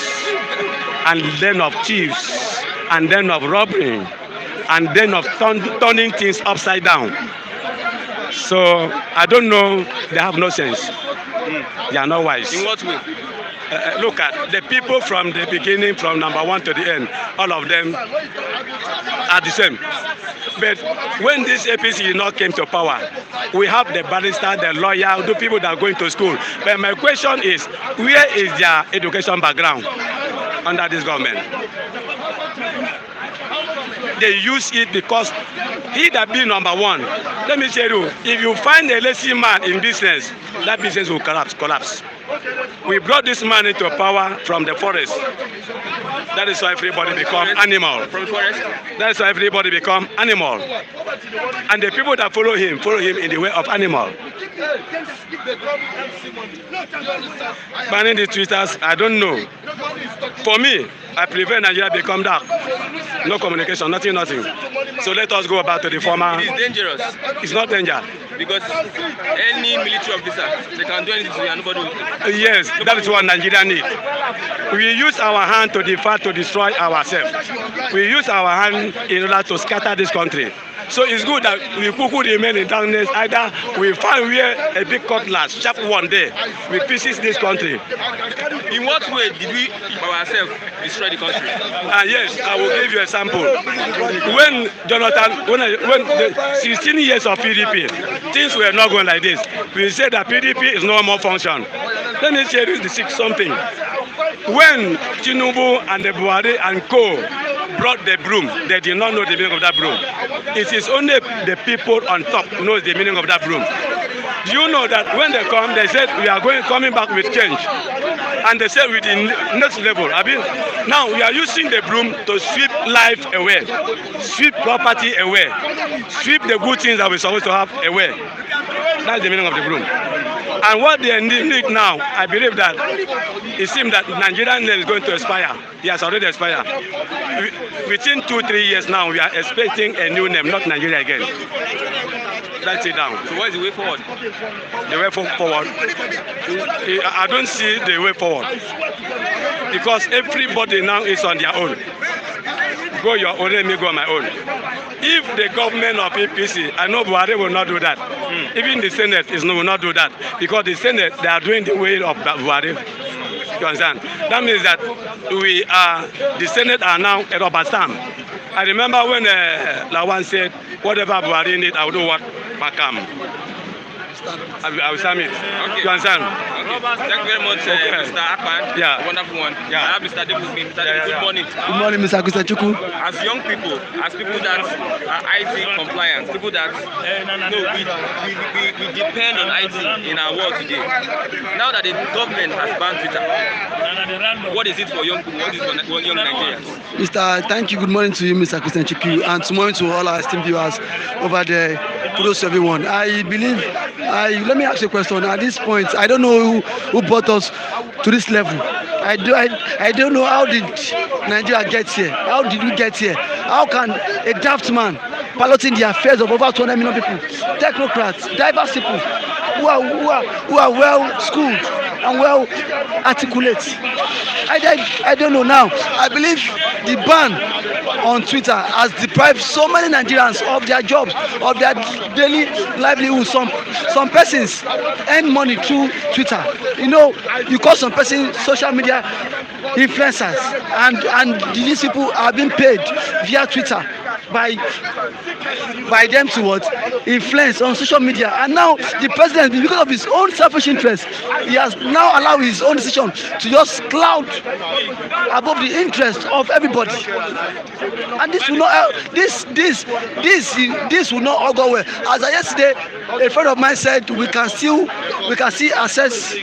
and den of thieves, and den of robbery, and den of turning things upside down. So I don't know, they have no sense. They are not wise. In what way? look at the people from the beginning, from number one to the end, all of them are the same. But when this APC not came to power, we have the barrister, the lawyer, the people that are going to school. But my question is, where is their education background under this government? They use it because he that be number one. Let me tell you, if you find a lazy man in business, that business will collapse. We brought this man into power from the forest. That is why everybody become animal. From the forest? That is why everybody become animal. And the people that follow him in the way of animal. Banning the tweeters, I don't know. For me, I prefer Nigeria become dark. No communication, nothing. So let us go back to the former. It is dangerous. It's not danger. Because any military officer, they can do anything to you and nobody will. Yes, that is what Nigeria needs. We use our hand to defy, to destroy ourselves. We use our hand in order to scatter this country. So it's good that we could remain in darkness. Either we find where a big cutlass, sharp one day, we pieces this country. In what way did we ourselves destroy the country? Yes, I will give you a sample. When Jonathan, when the 16 years of PDP, things were not going like this. We said that PDP is no more function. Let me tell you something. When Tinubu and the Buhari and co brought the broom, they did not know the meaning of that broom. It is only the people on top who knows the meaning of that broom. Do you know that when they come, they said we are coming back with change, and they said with the next level. I mean, now we are using the broom to sweep life away, sweep property away, sweep the good things that we're supposed to have away. That's the meaning of the broom. And what they need now, I believe that it seems that Nigerian name is going to expire. It has already expired. Within 2-3 years now, we are expecting a new name, not Nigeria again. Write it down. So what is the way forward? The way forward? I don't see the way forward. Because everybody now is on their own. Go your own, let me go on my own. If the government of APC, I know Buhari will not do that. Even the Senate will not do that. Because the Senate, they are doing the way of Buhari. You understand? That means that the Senate are now a rubber stamp. I remember when Lawan said, whatever Buhari need, I will do what Makam. I will submit. Okay. You understand? Okay. Thank you very much, Mr. Akpan. Yeah. Wonderful one. Yeah. I have Mr. Dave with me. Mr. Dave, good morning. Good morning, Mr. Chukwu. As young people, as people that are IT compliant, people that we depend on IT in our world today. Now that the government has banned Twitter, what is it for young people? What is it for young Nigerians? Thank you. Good morning to you, Mr. Chukwu, and good morning to all our esteemed viewers over there. Kudos to everyone. I believe, let me ask you a question. At this point, I don't know who brought us to this level. I don't know how did Nigeria get here. How did we get here? How can a daft man piloting the affairs of over 200 million people, technocrats, diverse people who are well schooled and well articulate? I don't know now. I believe the ban on Twitter has deprived so many Nigerians of their jobs, of their daily livelihood. Some persons earn money through Twitter. You know, you call some persons social media influencers, and these people are being paid via Twitter by them to what? Influence on social media. And now the president, because of his own selfish interest, he has now allowed his own decision to just cloud above the interest of everybody. And this will not this will not all go well. As I yesterday, a friend of mine said we can still access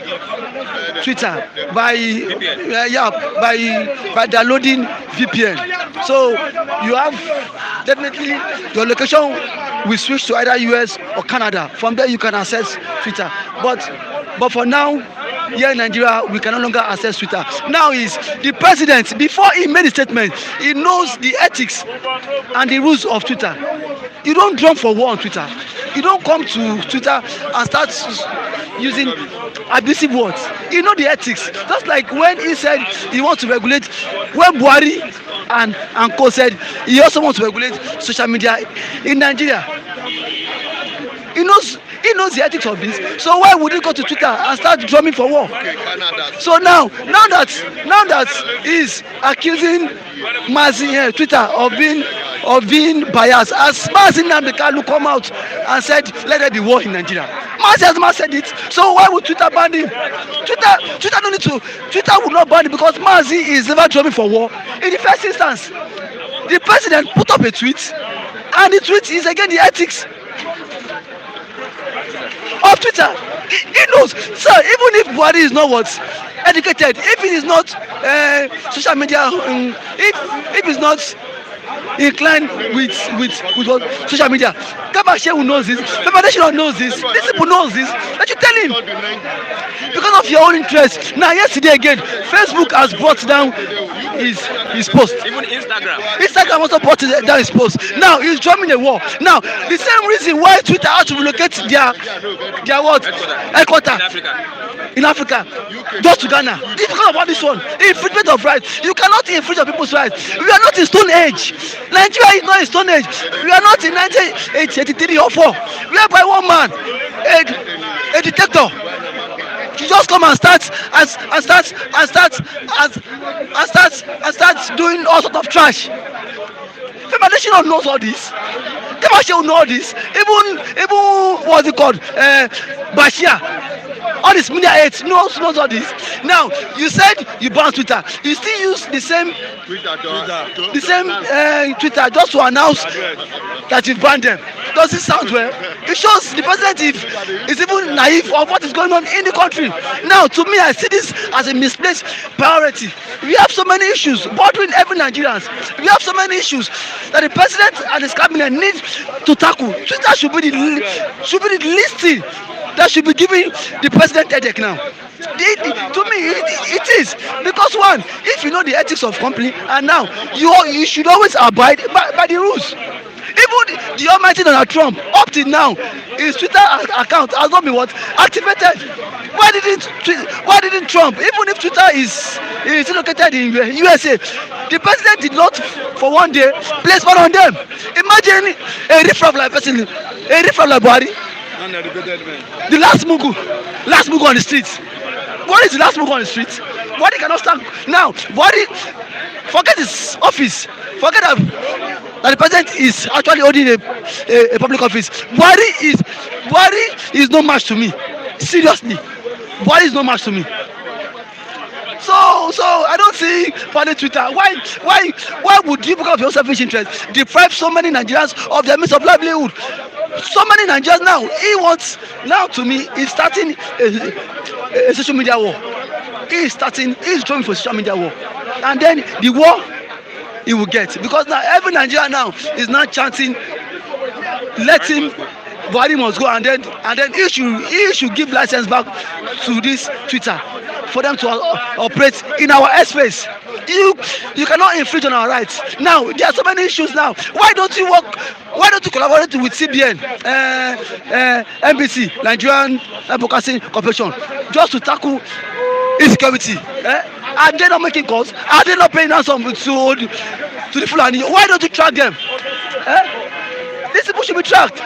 Twitter by downloading VPN. So you have definitely your location will switch to either US or Canada. From there you can access Twitter. But for now, here in Nigeria, we can no longer access Twitter. Now is the president, before he made a statement, he knows the ethics and the rules of Twitter. You don't drum for war on Twitter. You don't come to Twitter and start using abusive words. You know the ethics. Just like when he said he wants to regulate, when Buhari and Co said he also wants to regulate social media in Nigeria. He knows He knows the ethics of this. So why would he go to Twitter and start drumming for war? So now that he's accusing Mazi Twitter of being biased, as Mazi Nnamdi come out and said, let there be war in Nigeria. Mazi has not said it. So why would Twitter ban him? Twitter don't need to. Twitter would not ban him because Mazi is never drumming for war. In the first instance, the president put up a tweet, and the tweet is against the ethics of Twitter. He knows. So even if Buhari is not what educated, if he is not social media, if he's not inclined with what social media, Kabashewu knows this, Babadeshina knows this, these people knows this. That you tell him because of your own interest. Now yesterday again, Facebook has brought down his post. Even Instagram also brought down his post. Now he's drumming a war. Now the same reason why Twitter had to relocate their what headquarters in Africa just to Ghana. It's because of all this one. Infringement of rights. You cannot infringe on people's rights. We are not in Stone Age. Nigeria is not in Stone Age. We are not in 1983 or 4. We are by one man, a dictator. You just come and start doing all sorts of trash. Federation knows all this. Kabashewu know all this. Even what's it called? Bashir. All this media aides knows all this. Now you said you banned Twitter. You still use the same Twitter just to announce that you've banned them. Does it sound well? It shows the president is even naive of what is going on in the country. Now to me, I see this as a misplaced priority. We have so many issues bothering every Nigerians. We have so many issues that the president and his cabinet need to tackle. Twitter should be the least thing that should be giving the president headache now. To me, it is because one, if you know the ethics of company, and now you should always abide by the rules. Even the almighty Donald Trump, up till now, his Twitter account has not been activated. Why didn't Trump, even if Twitter is located in USA, the president did not for one day place one on them? Imagine a riffraff like Buhari. The last mugu on the streets. What is the last mugu on the streets? Buhari cannot stand. Now, Buhari, forget his office. Forget that the president is actually holding a public office. Buhari is no match to me. Seriously. Buhari is no match to me. So I don't see banning Twitter. Why would you, because of your selfish interest, deprive so many Nigerians of their means of livelihood? So many Nigerians now, he wants, now to me, he's starting a social media war. He's joining for social media war. And then the war he will get. Because now every Nigerian now is now chanting, let him, Buhari must go, and then he should give license back to this Twitter for them to operate in our airspace. You cannot infringe on our rights. Now there are so many issues now. Why don't you collaborate with CBN, NBC, Nigerian Broadcasting Corporation, just to tackle insecurity? Are they not making calls? Are they not paying ransom to the Fulani? Why don't you track them? These people should be tracked.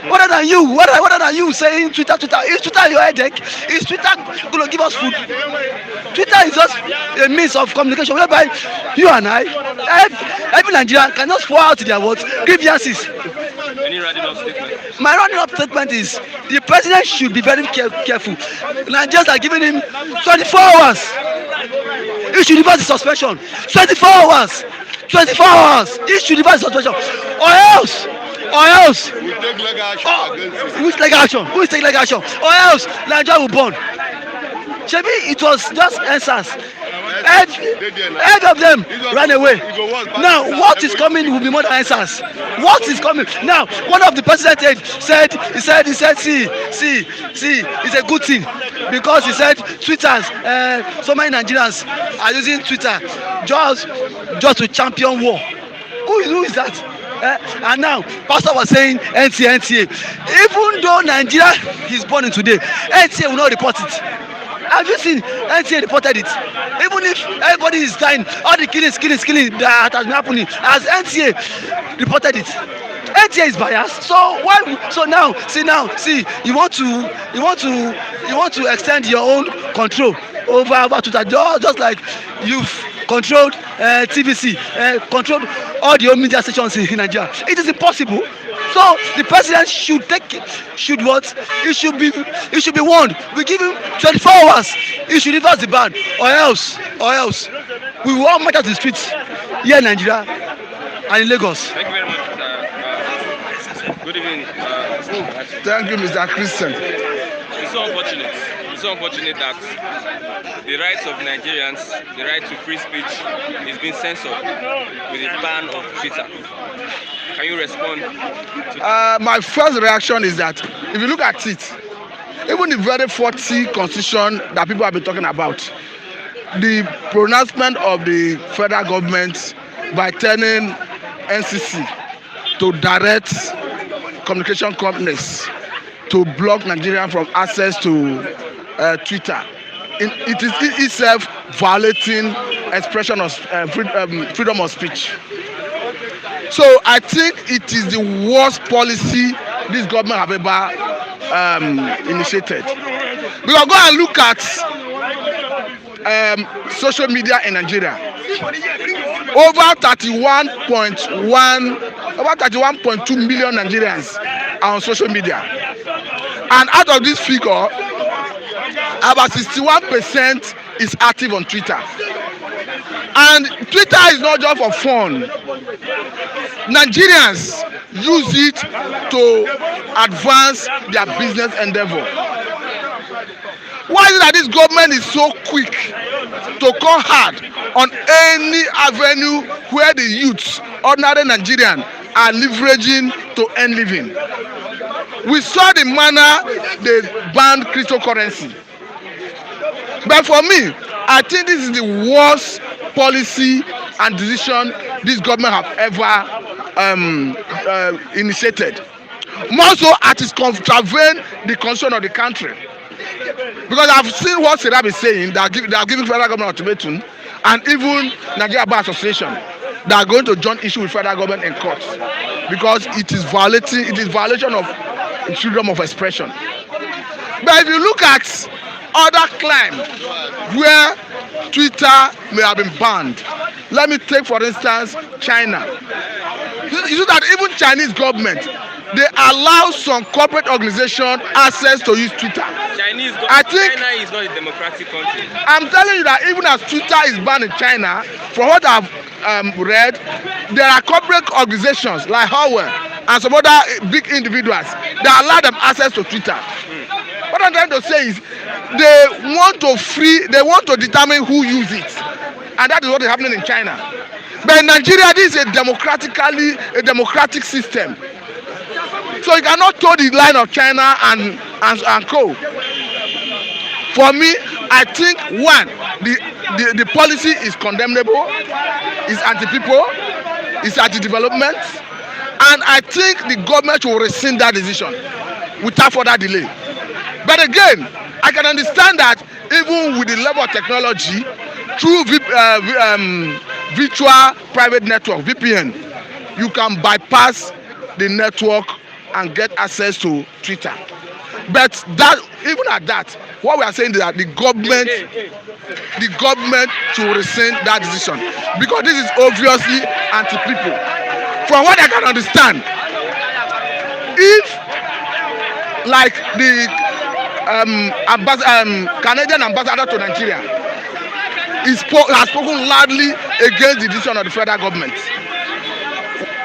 Other than you saying Twitter, is Twitter your headache? Is Twitter going to give us food? Twitter is just a means of communication whereby you and I, every Nigerian can just pour out their words, grievances. Any rounding up statement? My rounding up statement is the president should be very careful. Nigerians are giving him 24 hours. He should reverse the suspension. 24 hours. 24 hours. He should reverse the suspension. Or else. We take legal action against Who is legal action? Or else Nigeria will burn. Shebi, it was just answers. Eight of them ran away. Now, what is coming will be more than answers. What is coming? Now, one of the president said, see, it's a good thing because he said Twitter, so many Nigerians are using Twitter just to champion war. Who is that? And now, Pastor was saying NTA. Even though Nigeria is born today, NTA will not report it. Have you seen NTA reported it? Even if everybody is dying, all the killing that has been happening, as NTA reported it. 8 years is biased. So why? So now, see. You want to extend your own control over Twitter, just like you've controlled TVC, controlled all the old media stations in Nigeria. It is impossible. So the president should what? It should be warned. We give him 24 hours. He should reverse the ban, or else we will all march out to the streets here in Nigeria and in Lagos. Thank you very much. Good evening. Thank you, Mr. Christian. It's so unfortunate that the rights of Nigerians, the right to free speech, is being censored with the ban of Twitter. Can you respond to My first reaction is that if you look at it, even the very 40 constitution that people have been talking about, the pronouncement of the federal government by turning NCC to direct communication companies to block Nigerians from access to Twitter, it is itself violating expression of freedom of speech. So I think it is the worst policy this government have ever initiated. Because go and look at social media in Nigeria. Over 31.2 million Nigerians are on social media, and out of this figure, about 61% is active on Twitter. And Twitter is not just for fun. Nigerians use it to advance their business endeavor. Why is it that this government is so quick to come hard on any avenue where the youths, ordinary Nigerian, are leveraging to earn living? We saw the manner they banned cryptocurrency. But for me, I think this is the worst policy and decision this government have ever initiated. More so as it contravenes the constitution of the country. Because I've seen what Serap is saying, they are giving federal government ultimatum, and even Nigeria Bar Association, they are going to join issue with federal government in court because it is violation of freedom of expression. But if you look at other climes where Twitter may have been banned, let me take for instance China. You see that even Chinese government, they allow some corporate organization access to use Twitter. I think China is not a democratic country. I'm telling you that even as Twitter is banned in China, from what I've read, there are corporate organizations like Huawei and some other big individuals that allow them access to Twitter. What I'm trying to say is they want to determine who uses it, and that is what is happening in China. But in Nigeria, this is a democratic system. So you cannot toe the line of China and co. For me, I think one, the policy is condemnable, is anti-people, is anti-development, and I think the government will rescind that decision without further delay. But again, I can understand that even with the level of technology, through virtual private network (VPN), you can bypass the network and get access to Twitter. But that, even at that, what we are saying is that the government should rescind that decision because this is obviously anti-people. From what I can understand, if like the Canadian ambassador to Nigeria has spoken loudly against the decision of the federal government.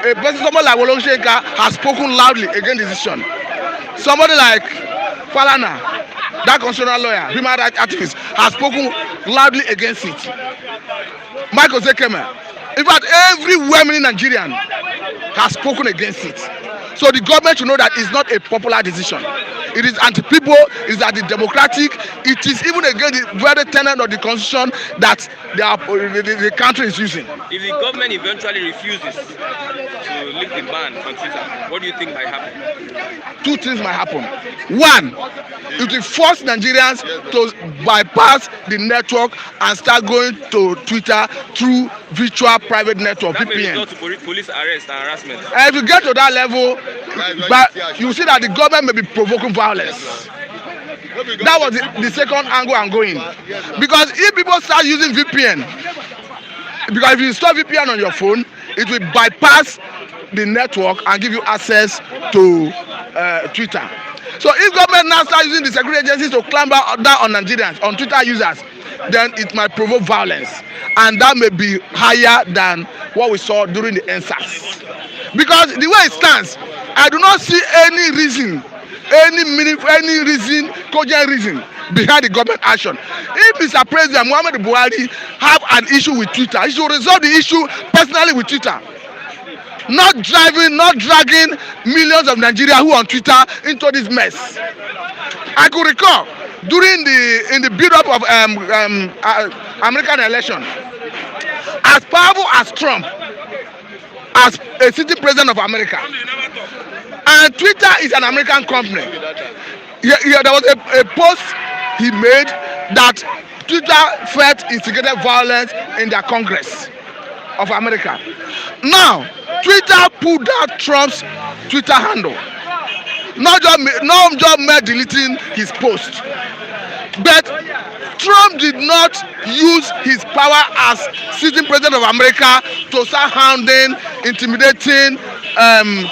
Someone like Woloshenka has spoken loudly against the decision. Somebody like Falana, that constitutional lawyer, human rights activist, has spoken loudly against it. Michael Zekeme, in fact, every well-meaning Nigerian has spoken against it. So the government should know that it's not a popular decision. It is anti-people, it is anti-democratic, it is even against the very tenet of the constitution that the country is using. If the government eventually refuses to lift the ban on Twitter, what do you think might happen? Two things might happen. One, it will force Nigerians to bypass the network and start going to Twitter through virtual private network, That may VPN. result to police arrest and harassment. And if you get to that level, but you see that the government may be provoking violence. That was the second angle I'm going. Because if people start using VPN, because if you install VPN on your phone, it will bypass the network and give you access to Twitter. So if government now start using the security agencies to clamp down on Nigerians, on Twitter users, then it might provoke violence. And that may be higher than what we saw during the NSAS. Because the way it stands, I do not see any reason, cogent reason behind the government action. If Mr. President Muhammadu Buhari have an issue with Twitter, he should resolve the issue personally with Twitter. Not dragging millions of Nigerians who are on Twitter into this mess. I could recall during the build-up of American election, as powerful as Trump, as a sitting president of America, and Twitter is an American company. There was a post he made that Twitter felt instigated violence in their Congress of America. Now, Twitter pulled out Trump's Twitter handle. Not just deleting his post, but Trump did not use his power as sitting president of America to start hounding, intimidating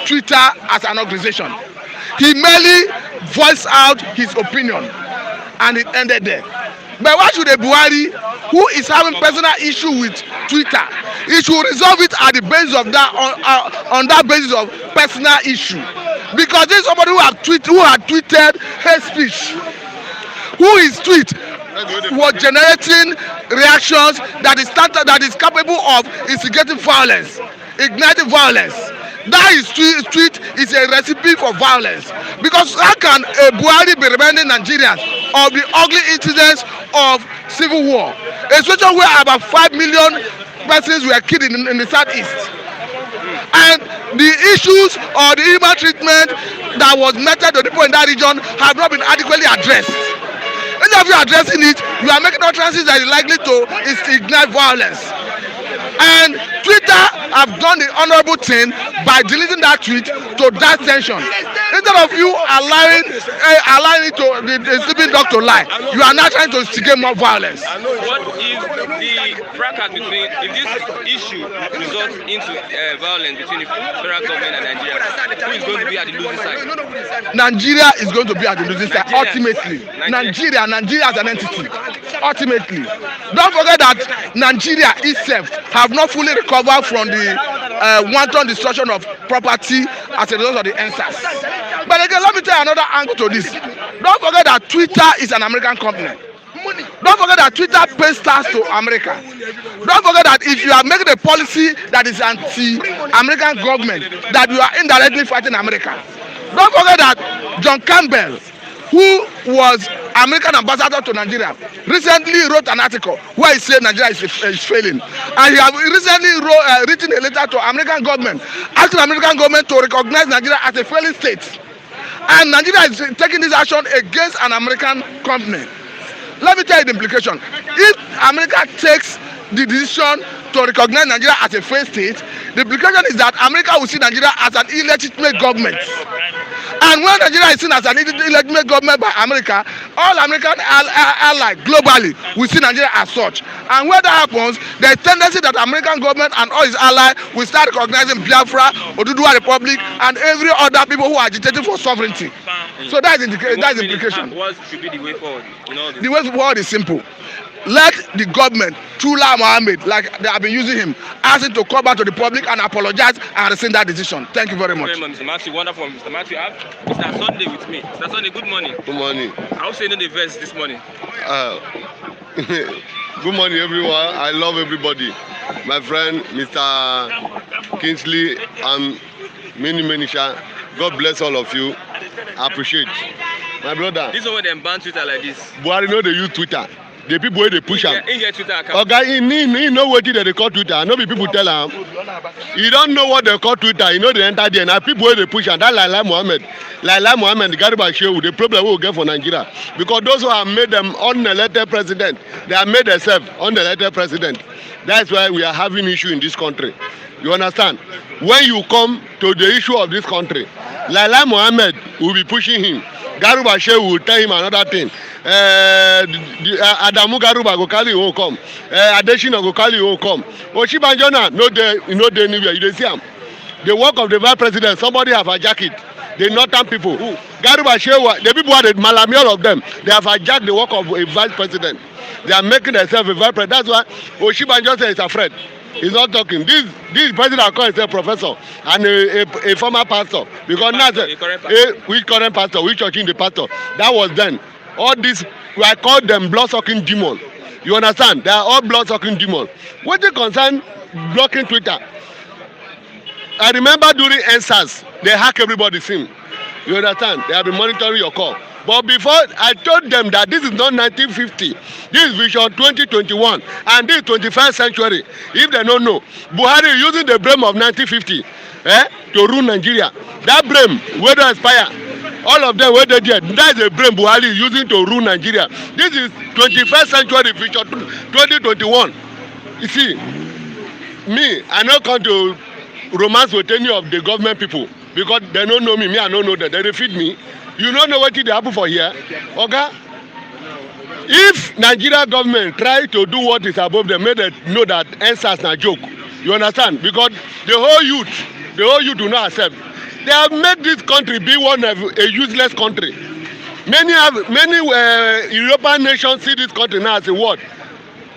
Twitter as an organization. He merely voiced out his opinion, and it ended there. But why should a Buhari, who is having personal issue with Twitter, he should resolve it at the basis of that, on that basis of personal issue? Because this is somebody who had tweeted hate speech, who his tweet was generating reactions that is capable of instigating violence, igniting violence. That his tweet is a recipe for violence. Because how can a Buhari be reminding Nigerians of the ugly incidents of civil war? A situation where about 5 million persons were killed in the southeast. And the issues or the human treatment that was meted to people in that region have not been adequately addressed. Instead of you addressing it, you are making utterances that is likely to ignite violence. And Twitter have done the honorable thing by deleting that tweet to that tension. Instead of you allowing it to the sleeping dog to lie, you are now trying to instigate more violence. What if the fracas between, if this issue results into violence between the federal government and Nigeria, who is going to be at the losing side? Nigeria is going to be at the losing side ultimately. Nigeria as an entity. Ultimately. Don't forget that Nigeria itself have not fully recovered from the wanton destruction of property as a result of the NSAS. But again, let me tell you another angle to this. Don't forget that Twitter is an American company. Don't forget that Twitter pays tax to America. Don't forget that if you are making a policy that is anti-American government, that you are indirectly fighting America. Don't forget that John Campbell, who was American ambassador to Nigeria, recently wrote an article where he said Nigeria is failing. And he have recently written a letter to American government, asking American government to recognize Nigeria as a failing state. And Nigeria is taking this action against an American company. Let me tell you the implication. If America takes the decision to recognize Nigeria as a failed state, the implication is that America will see Nigeria as an illegitimate government. And when Nigeria is seen as an illegitimate government by America, all American allies globally will see Nigeria as such. And when that happens, there is tendency that American government and all its allies will start recognizing Biafra, Oduduwa Republic, and every other people who are agitating for sovereignty. So that is the implication. What should be the way forward? The way forward is simple. Let the government, Tula Mohammed, like they have been using him, ask him to come back to the public and apologize and rescind that decision. Thank you very much. Mr. Matthew, wonderful. Mr. Matthew, I have Mr. Sunday with me. Mr. Sunday, good morning. Good morning. How say you know the verse this morning? Good morning, everyone. I love everybody. My friend, Mr. Kingsley, and many sha. God bless all of you. I appreciate. My brother. This is when they ban Twitter like this. Buhari know they use Twitter. the people wey dey push am. He get Twitter account. Oga, he know wetin dem dey call Twitter. No be people tell am. He don know what they call Twitter. He no dey enter there. Na people wey dey push am. That Laila Mohammed, the Garba Shehu, the problem wey we get for Nigeria, because those who have made them unelected president, they have made themselves unelected president. That's why we are having issue in this country. You understand? When you come to the issue of this country, Laila Mohammed will be pushing him. Garuba Shehu will tell him another thing. Adamu Garuba go carry won't come. Adesina go carry won't come. Oshibanjona no dey anywhere. You dey see am. The work of the vice president, somebody have hijacked it. The northern people. Garuba Shehu, the people are the malami, all of them. They have hijacked the work of a vice president. They are making themselves a vice president. That's why Oshibanjo is afraid. He's not talking. This president call himself professor and a former pastor. Because pastor, now which current pastor, which church in the pastor? That was then. All this, I call them blood-sucking demons. You understand? They are all blood-sucking demons. What they concern blocking Twitter? I remember during NSAS, they hack everybody's SIM. You understand? They have been monitoring your call. But before, I told them that this is not 1950. This is Vision 2021. And this is 21st century. If they don't know, Buhari is using the brain of 1950 to rule Nigeria. That brain, where they expire, all of them, where they did, that is the brain Buhari is using to rule Nigeria. This is 21st century Vision 2021. You see, me, I don't come to romance with any of the government people because they don't know me. Me, I don't know them. They defeat me. You don't know what did happen for here. Okay? If Nigeria government try to do what is above them, make them know that answers na joke. You understand? Because the whole youth do not accept. They have made this country be one of a useless country. Many European nations see this country now as a what?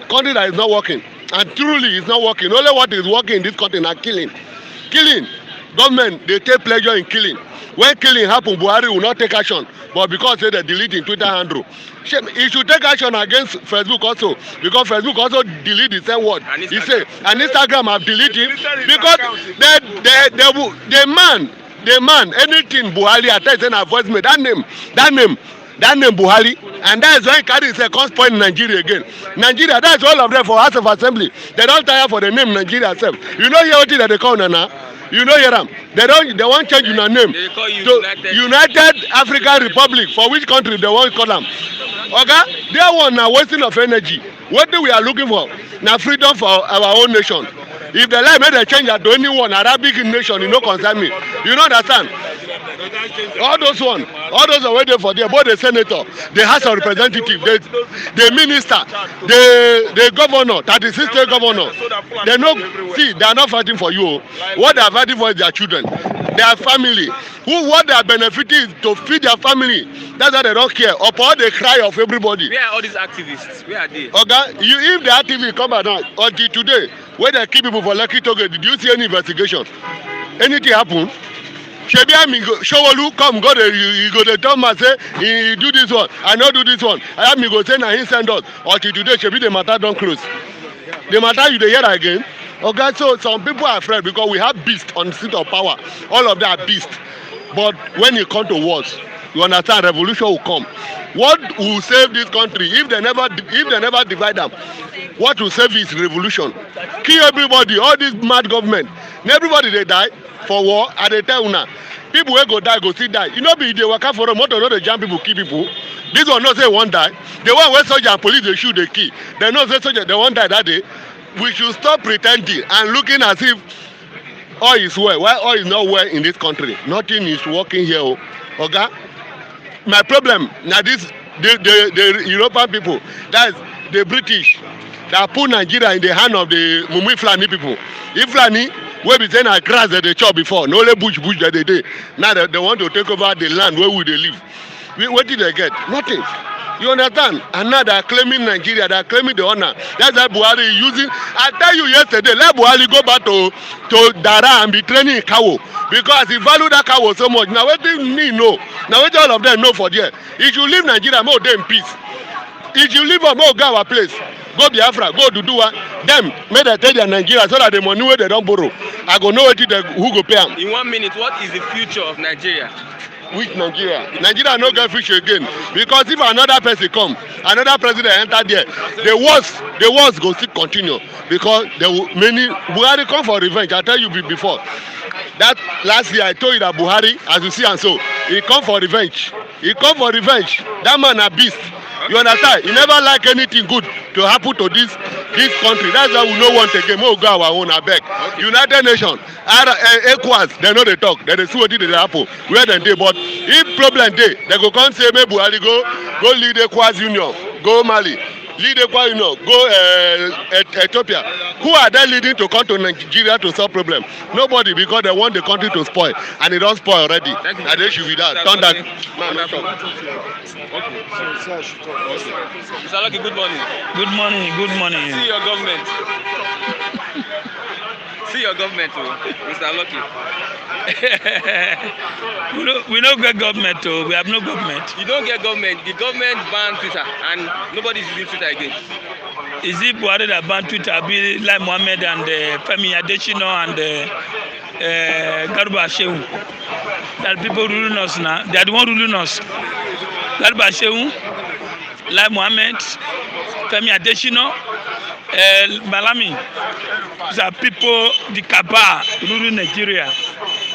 Country that is not working. And truly it's not working. Only what is working in this country is killing. Killing. Government, they take pleasure in killing. When killing happen, Buhari will not take action. But because they delete in Twitter handle. He should take action against Facebook also. Because Facebook also delete the same word. He say, and Instagram have deleted because the man, anything Buhari attached in a voicemail, that name Buhari, and that is why he carry his second point in Nigeria again. Nigeria, that's all of them for House of Assembly. They don't tire for the name Nigeria itself. You know here what they call Nana? You know Yaram. They want change your name to United African Republic. For which country they want to call them? Okay? They want now wasting of energy. What do we are looking for? Now freedom for our own nation. If they like, make they change that to anyone, Arabic nation, you know concern me. You know understand? All those are waiting for there, both the senator, the House of Representatives, the minister, the governor, 36 state governor. They are not fighting for you. What they are fighting for is their children, their family. What they are benefiting is to feed their family. That's why they don't care. Upon the cry of everybody. Where are all these activists? Where are they? Okay, if the activists come out now, until today, when they keep people for Lucky Toge, did you see any investigation? Anything happen? Shebi Amigo, Showolu come go there. You go to tell me say he do this one, I not do this one. I have me go say na he send us. Until today, Shebi the matter don't close. The matter you dey hear again. Okay, so some people are afraid because we have beasts on the seat of power. All of them are beasts. But when it comes to wars, you understand, revolution will come. What will save this country if they never divide them? What will save is revolution. Kill everybody, all this mad government. Everybody they die for war. And they tell una, people wey go die go still die. You know, be they waka for a motor, not the jam people kill people. This one not say one die. The one where soldier and police they shoot they kill. They not say soldier they won't die that day. We should stop pretending and looking as if all is well. Why all is not well in this country? Nothing is working here. Okay? My problem now this the European people, that's the British that put Nigeria in the hand of the Mumi Flani people. If Flani wey be saying na grass that they chop before, no only bush that they dey. Now they want to take over the land where we they live. What did they get? Nothing. You understand? And now they are claiming Nigeria, they are claiming the honor. That's why Buhari is using. I tell you yesterday, let Buhari go back to Dara and be training cow. Because he value that cow so much. Now what do me know? Now what all of them know for there? If you leave Nigeria, more day in peace. If you leave more go our place, go Biafra, go Duduwa, them make they tell their Nigeria so that the money where they don't borrow. I go know who go pay them. In 1 minute, what is the future of Nigeria? with Nigeria. Nigeria no get fish again because if another person come, another president enter there, the wars go still continue because there will many Buhari come for revenge. I tell you before. That last year I told you that Buhari, as you see and so, he come for revenge. He come for revenge. That man a beast. You understand? He never like anything good to happen to this country. That's why we no want again. We go our own abeg. United Nations, ECOWAS, they know they talk. They see what did happen. Where they dey. But if problem dey, they go come say, "Maybe Buhari go lead ECOWAS Union, go Mali, lead ECOWAS Union, go Ethiopia." Who are they leading to come to Nigeria to solve problem? Nobody, because they want the country to spoil, and it don't spoil already. And they should be that. Turn that. Mr. Lucky, good morning. Good morning, good morning. See your government. See your government, Mr. Lucky. we don't get government, we have no government. You don't get government. The government banned Twitter, and nobody is using Twitter again. Is it Buhari that banned Twitter? Be like Mohammed and Femi Adesina and Garba Shehu. That people ruling us now. They are the one ruling us. Garba Shehu, like Mohammed, Femi Adesina, Malami. These are people, the Kaaba, ruling Nigeria.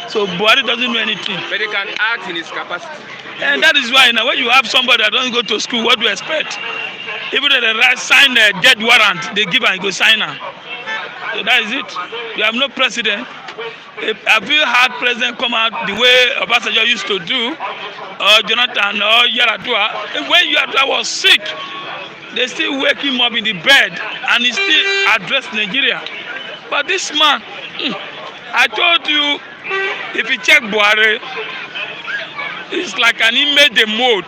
So Buhari doesn't know anything. But they can act in his capacity. And that is why now when you have somebody that doesn't go to school, what do you expect? Even if they sign a dead warrant, they give and go sign her. So that is it. You have no president. Have you had president come out the way Obasanjo used to do, or Jonathan, or Yaradua? When Yaradua was sick, they still wake him up in the bed and he still address Nigeria. But this man, I told you, if you check Buhari, it's like an made the mold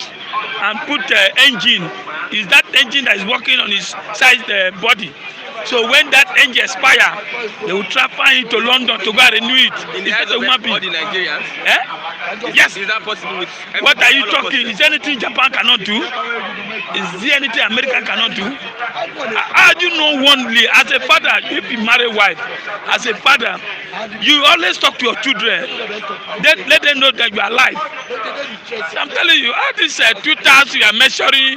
and put engine. Is that engine that is working on his size body. So when that engine expire, they will transfer it to London to go and renew it. In the eyes of all the Nigerians? Yes. Is that possible with what are you talking? Is there anything Japan cannot do? Is there anything America cannot do? How do you know only as a father, if you marry a wife, as a father, you always talk to your children. Let them know that you are alive. I'm telling you, all these Twitters you are measuring,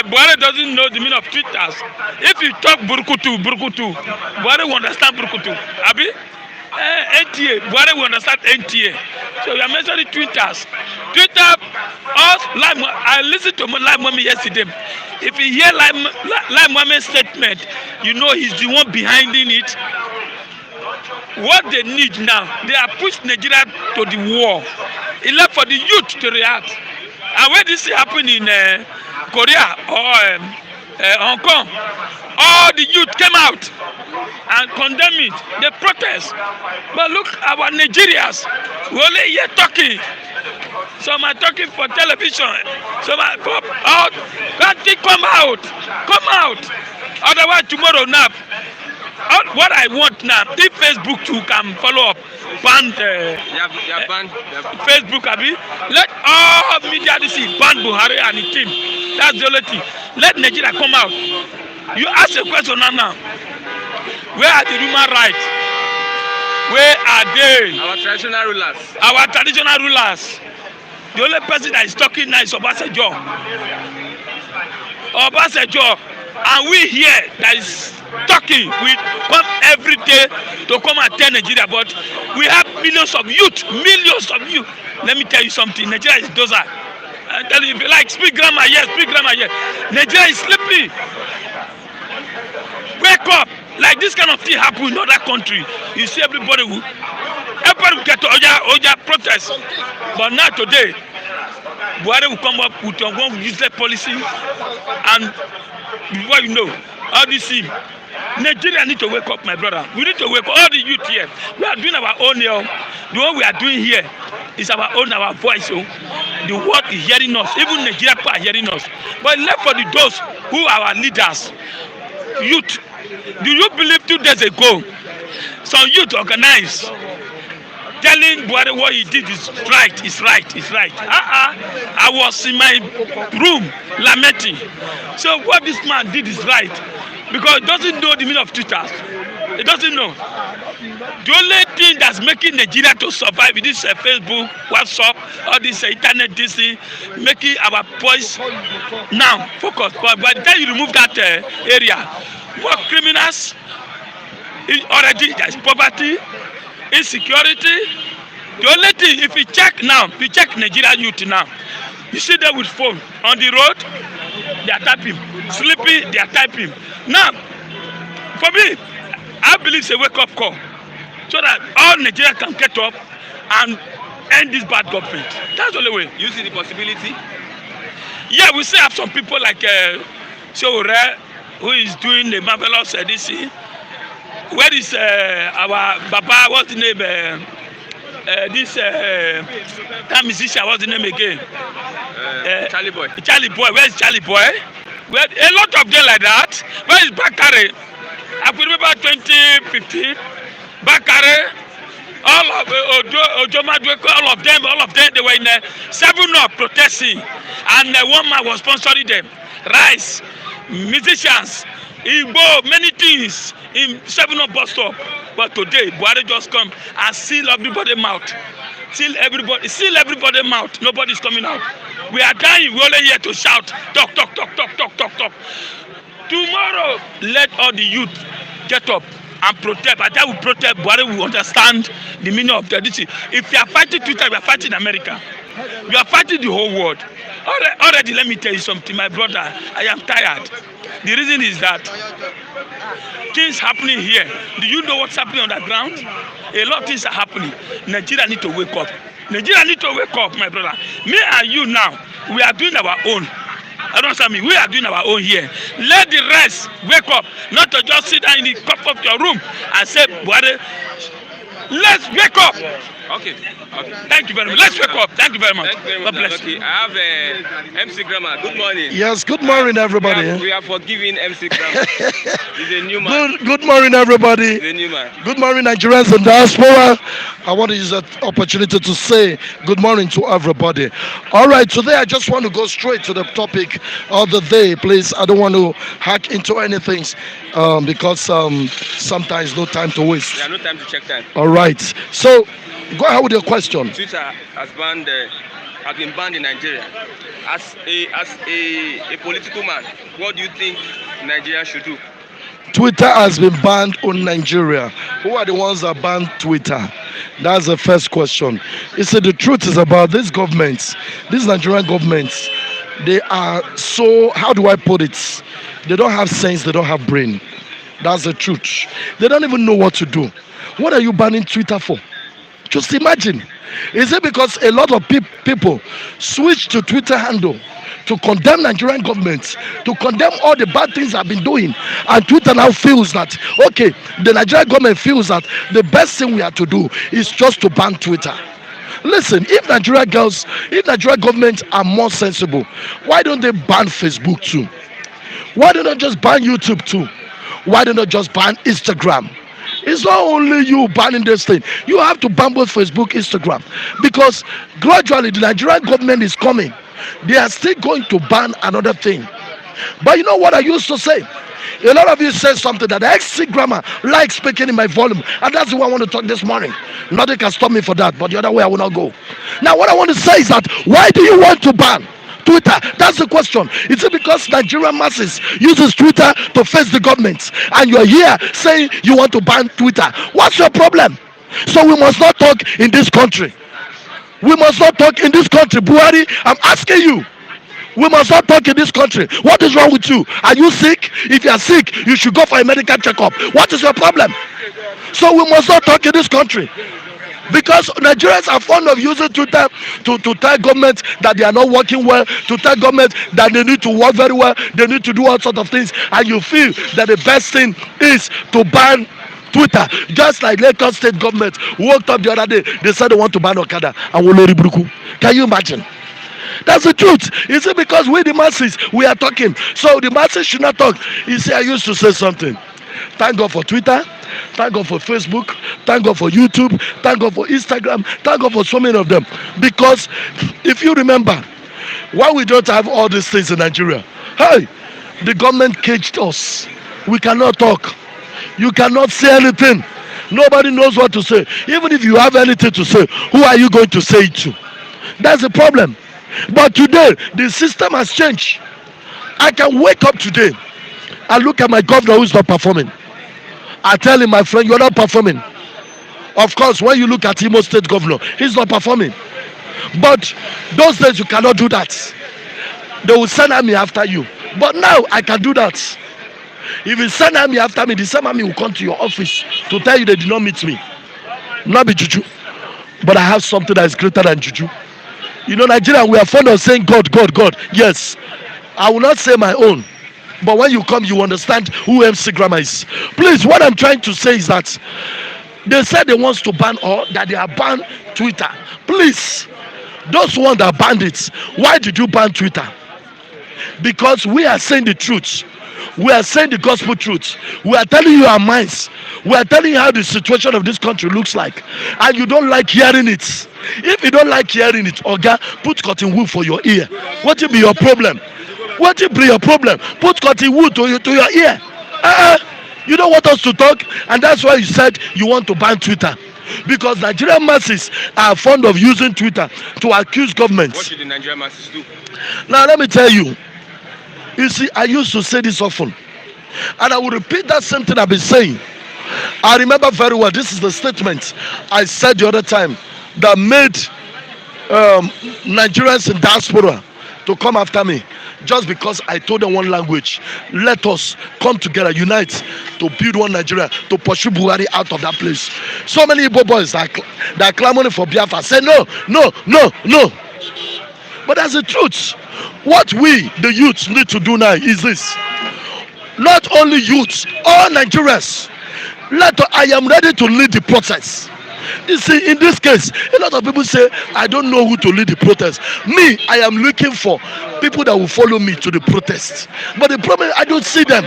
Buhari doesn't know the meaning of Twitters. If you talk Burkutu, Buhari will understand Burkutu. Abi? NTA, Buhari will understand NTA. So you are measuring Twitters. Twitter, I listened to Live Mommy yesterday. If you hear Live Mommy's statement, you know he's the one behind it. What they need now, they are pushed Nigeria to the war. It's left for the youth to react. And when this happened in Korea or Hong Kong, all the youth came out and condemned it. They protest. But look, our Nigerians, we only here talking. Some are talking for television. Some are out. Come out. Come out. Otherwise, tomorrow now. What I want now, if Facebook too can follow up, ban Facebook, Abi, let all media ban Buhari and his team. That's the only thing. Let Nigeria come out. You ask a question now. Where are the human rights? Where are they? Our traditional rulers. Our traditional rulers. The only person that is talking now is Obasanjo. Obasanjo. And we here that is talking, we come every day to come and tell Nigeria, but we have millions of youth. Let me tell you something, Nigeria is dozer. I tell you, if you like, speak grammar here, Nigeria is sleeping. Wake up. Like this kind of thing happen in other country. You see everybody will get to Oja protest. But now today, Buhari will come up with one useless policy, and before you know, all this thing, Nigeria need to wake up, my brother. We need to wake up, all the youth here. We are doing our own here. The one we are doing here is our own, our voice. So the world is hearing us. Even Nigeria people are hearing us. But left for those who are our leaders, youth. Do you believe 2 days ago, some youth organized, telling Buhari what he did is right. I was in my room lamenting. So what this man did is right, because he doesn't know the meaning of Twitter. He doesn't know. The only thing thing that's making Nigeria to survive is this Facebook, WhatsApp, all this internet, this thing, making our boys now focus. But by the time you remove that area, more criminals, already there's poverty, insecurity. The only thing, if you check Nigeria youth now, you see them with phone on the road, they are typing, sleeping, they are typing. Now, for me, I believe it's a wake-up call, so that all Nigeria can get up and end this bad government. That's the only way. You see the possibility? Yeah, we still have some people like Shore, who is doing the marvelous DC. Where is our Baba? What's the name? This that musician, what's the name again? Charlie Boy. Charlie Boy. Where's Charlie Boy? Well, a lot of them like that. Where is Bakare? I could remember 2015. Bakare, all of Ojomadweko, all of them, they were in 7-Up protesting, and one man was sponsoring them. Rice, musicians, Igbo, many things in 7-Up bus stop. But today, Buhari just come and seal everybody's mouth. Seal everybody's mouth. Nobody's coming out. We are dying. We're only here to shout. Talk. Tomorrow, let all the youth get up and protest. By the time we protest, Buhari will understand the meaning of this. If you are fighting Twitter, we are fighting America. We are fighting the whole world. Already, let me tell you something, my brother. I am tired. The reason is that things happening here. Do you know what's happening on the ground? A lot of things are happening. Nigeria need to wake up. Nigeria need to wake up, my brother. Me and you now, we are doing our own. I don't understand me. We are doing our own here. Let the rest wake up. Not to just sit down in the comfort of your room and say, Buhari, let's wake up. Okay. Thank you very much. Let's wake up. Thank you very much. God bless you. I have MC Grammar. Good morning. Yes, good morning, everybody. We are forgiving MC Grammar. He's a new man. Good morning, everybody. He's a new man. Good morning, Nigerians and diaspora. I want to use that opportunity to say good morning to everybody. All right, today I just want to go straight to the topic of the day, please. I don't want to hack into anything because sometimes no time to waste. Yeah, no time to check time. All right, so go ahead with your question. Twitter has been banned in Nigeria. As a political man, what do you think Nigeria should do? Twitter has been banned on Nigeria. Who are the ones that banned Twitter? That's the first question. You see, the truth is about these governments, these Nigerian governments, they are so, how do I put it? They don't have sense, they don't have brain. That's the truth. They don't even know what to do. What are you banning Twitter for? Just imagine. Is it because a lot of people switch to Twitter handle to condemn Nigerian government, to condemn all the bad things I've been doing, and Twitter now feels that, okay, the Nigerian government feels that the best thing we have to do is just to ban Twitter. Listen, if Nigerian government are more sensible, why don't they ban Facebook too? Why don't they just ban YouTube too? Why don't they just ban Instagram? It's not only you banning this thing. You have to ban both Facebook, Instagram. Because gradually the Nigerian government is coming. They are still going to ban another thing. But you know what I used to say? A lot of you said something that I see grammar like speaking in my volume. And that's the way I want to talk this morning. Nothing can stop me for that. But the other way I will not go. Now what I want to say is that why do you want to ban Twitter? That's the question. Is it because Nigerian masses uses Twitter to face the government, and you're here saying you want to ban Twitter? What's your problem? So we must not talk in this country. We must not talk in this country. Buhari, I'm asking you. We must not talk in this country. What is wrong with you? Are you sick? If you are sick, you should go for a medical checkup. What is your problem? So we must not talk in this country. Because Nigerians are fond of using Twitter to tell government that they are not working well, to tell government that they need to work very well, they need to do all sorts of things, and you feel that the best thing is to ban Twitter. Just like Lagos state government woke up the other day, they said they want to ban Okada and Wolori Bruku. Can you imagine? That's the truth. Is it because we the masses, we are talking? So the masses should not talk. You see, I used to say something. Thank God for Twitter. Thank God for Facebook. Thank God for YouTube. Thank God for Instagram. Thank God for so many of them. Because if you remember, why we don't have all these things in Nigeria? Hey, the government caged us. We cannot talk. You cannot say anything. Nobody knows what to say. Even if you have anything to say, who are you going to say it to? That's the problem. But today, the system has changed. I can wake up today and look at my governor who's not performing. I tell him, my friend, you're not performing. Of course, when you look at Imo State governor, he's not performing. But those days you cannot do that. They will send army after you. But now I can do that. If you send army after me, the same army will come to your office to tell you they did not meet me. Not be juju. But I have something that is greater than juju. You know, Nigerian, we are fond of saying God, God, God. Yes, I will not say my own. But when you come, you understand who MC Grammar is. Please, what I'm trying to say is that they said they want to ban or that they have banned Twitter. Please, those ones that banned it, why did you ban Twitter? Because we are saying the truth. We are saying the gospel truth. We are telling you our minds. We are telling you how the situation of this country looks like. And you don't like hearing it. If you don't like hearing it, Oga, put cotton wool for your ear. What will be your problem? What will be your problem? Put cotton wool to your ear. You don't want us to talk, and that's why you said you want to ban Twitter. Because Nigerian masses are fond of using Twitter to accuse governments. What should the Nigerian masses do? Now let me tell you. You see, I used to say this often, and I will repeat that same thing I've been saying. I remember very well, this is the statement I said the other time that made Nigerians in diaspora to come after me, just because I told them one language. Let us come together, unite to build one Nigeria, to pursue Buhari out of that place. So many Igbo boys that are clamoring for Biafra say no, no, no, no. But that's the truth. What we, the youth, need to do now is this. Not only youth, all Nigerians. I am ready to lead the process. You see, in this case, a lot of people say, I don't know who to lead the protest. Me, I am looking for people that will follow me to the protest. But the problem, I don't see them.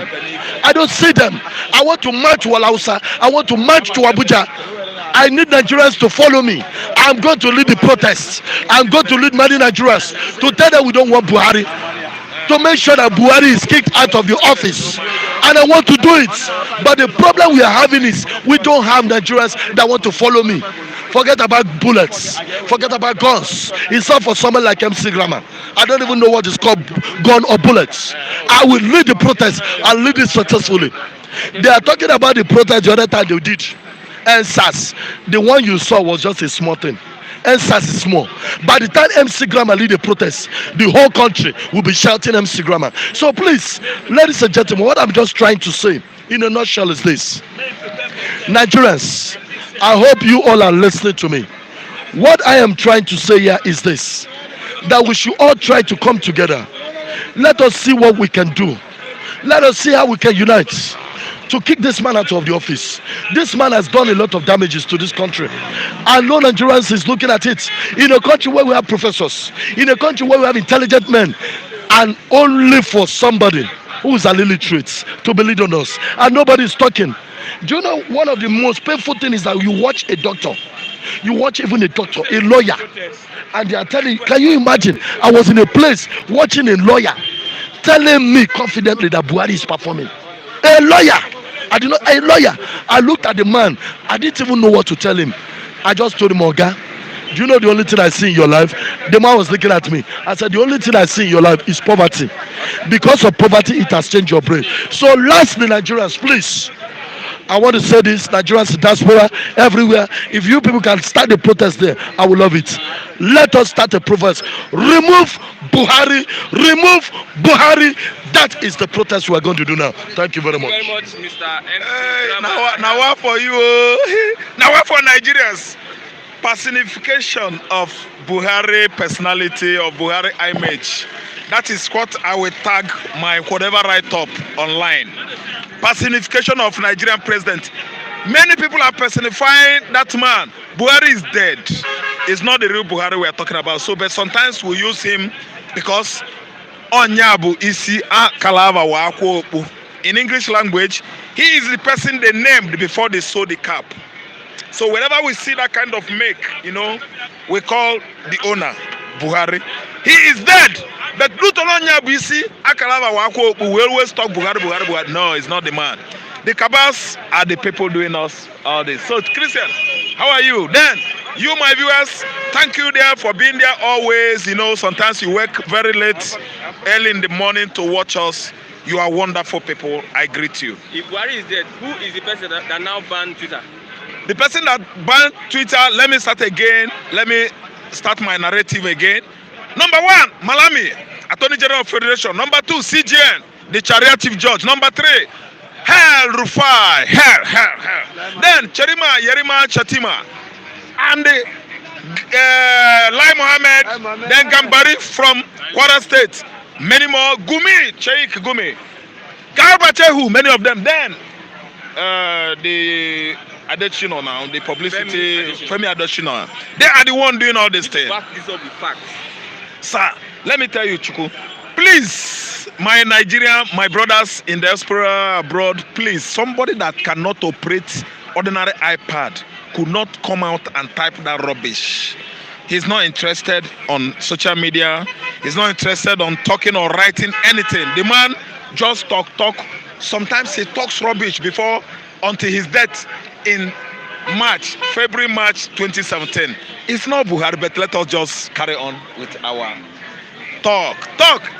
I don't see them. I want to march to Alausa. I want to march to Abuja. I need Nigerians to follow me. I'm going to lead the protest. I'm going to lead many Nigerians to tell them we don't want Buhari. To make sure that Buhari is kicked out of the office. And I want to do it. But the problem we are having is we don't have Nigerians that want to follow me. Forget about bullets. Forget about guns. It's all for someone like MC Grammar. I don't even know what is called gun or bullets. I will lead the protest and lead it successfully. They are talking about the protest the other time they did. And SAS, the one you saw was just a small thing. And SAS is small. By the time MC Grammar lead the protest, the whole country will be shouting MC Grammar. So please, ladies and gentlemen, what I'm just trying to say in a nutshell is this. Nigerians, I hope you all are listening to me. What I am trying to say here is this. That we should all try to come together. Let us see what we can do. Let us see how we can unite to kick this man out of the office. This man has done a lot of damages to this country. And no Nigerians is looking at it. In a country where we have professors, in a country where we have intelligent men, and only for somebody who is an illiterate to believe on us. And nobody is talking. Do you know one of the most painful things is that you watch a doctor. You watch even a doctor, a lawyer, and they are telling you, can you imagine? I was in a place watching a lawyer telling me confidently that Buhari is performing. A lawyer. A lawyer. I looked at the man. I didn't even know what to tell him. I just told him, Oga, do you know the only thing I see in your life? The man was looking at me. I said, the only thing I see in your life is poverty. Because of poverty, it has changed your brain. So lastly, Nigerians, please, I want to say this, Nigerians in diaspora, everywhere. If you people can start the protest there, I will love it. Let us start a protest. Remove Buhari. Remove Buhari. That is the protest we are going to do now. Thank you very much. Thank you very much, Mr. Now what for you? Now what for Nigerians? Personification of Buhari personality or Buhari image. That is what I will tag my whatever write-up online. Personification of Nigerian president. Many people are personifying that man. Buhari is dead. It's not the real Buhari we are talking about. So, but sometimes we use him because Onyabu isi a kalava wa akwopu. In English language, he is the person they named before they sew the cap. So whenever we see that kind of make, we call the owner Buhari. He is dead. But Luton Onyabu isi a kalava wa akwopu. We always talk Buhari. No, it's not the man. The cabals are the people doing us all this. So, Christian, how are you? Then, you, my viewers, thank you there for being there always. You know, sometimes you work very late, early in the morning to watch us. You are wonderful people. I greet you. If Buhari is dead, who is the person that now banned Twitter? The person that banned Twitter, let me start again. Let me start my narrative again. Number 1, Malami, Attorney General of Federation. Number 2, CGN, the Sharia Chief Judge. Number 3, Hell Rufai, hell. Then Yerima Chatima, and the Lai Mohammed, then Gambari from Kwara State. Many more, Gumi, Sheikh Gumi, Garbachehu, many of them. Then the Adeshino now, the publicity, Femi Adeshino. They are the one doing all this thing. Back this up with facts. Sir, let me tell you, Chuku, please, my Nigerian, my brothers in the diaspora abroad, please, somebody that cannot operate ordinary iPad could not come out and type that rubbish. He's not interested on social media. He's not interested on talking or writing anything. The man just talk. Sometimes he talks rubbish until his death in February, March 2017. It's not Buhari, but let us just carry on with our talk.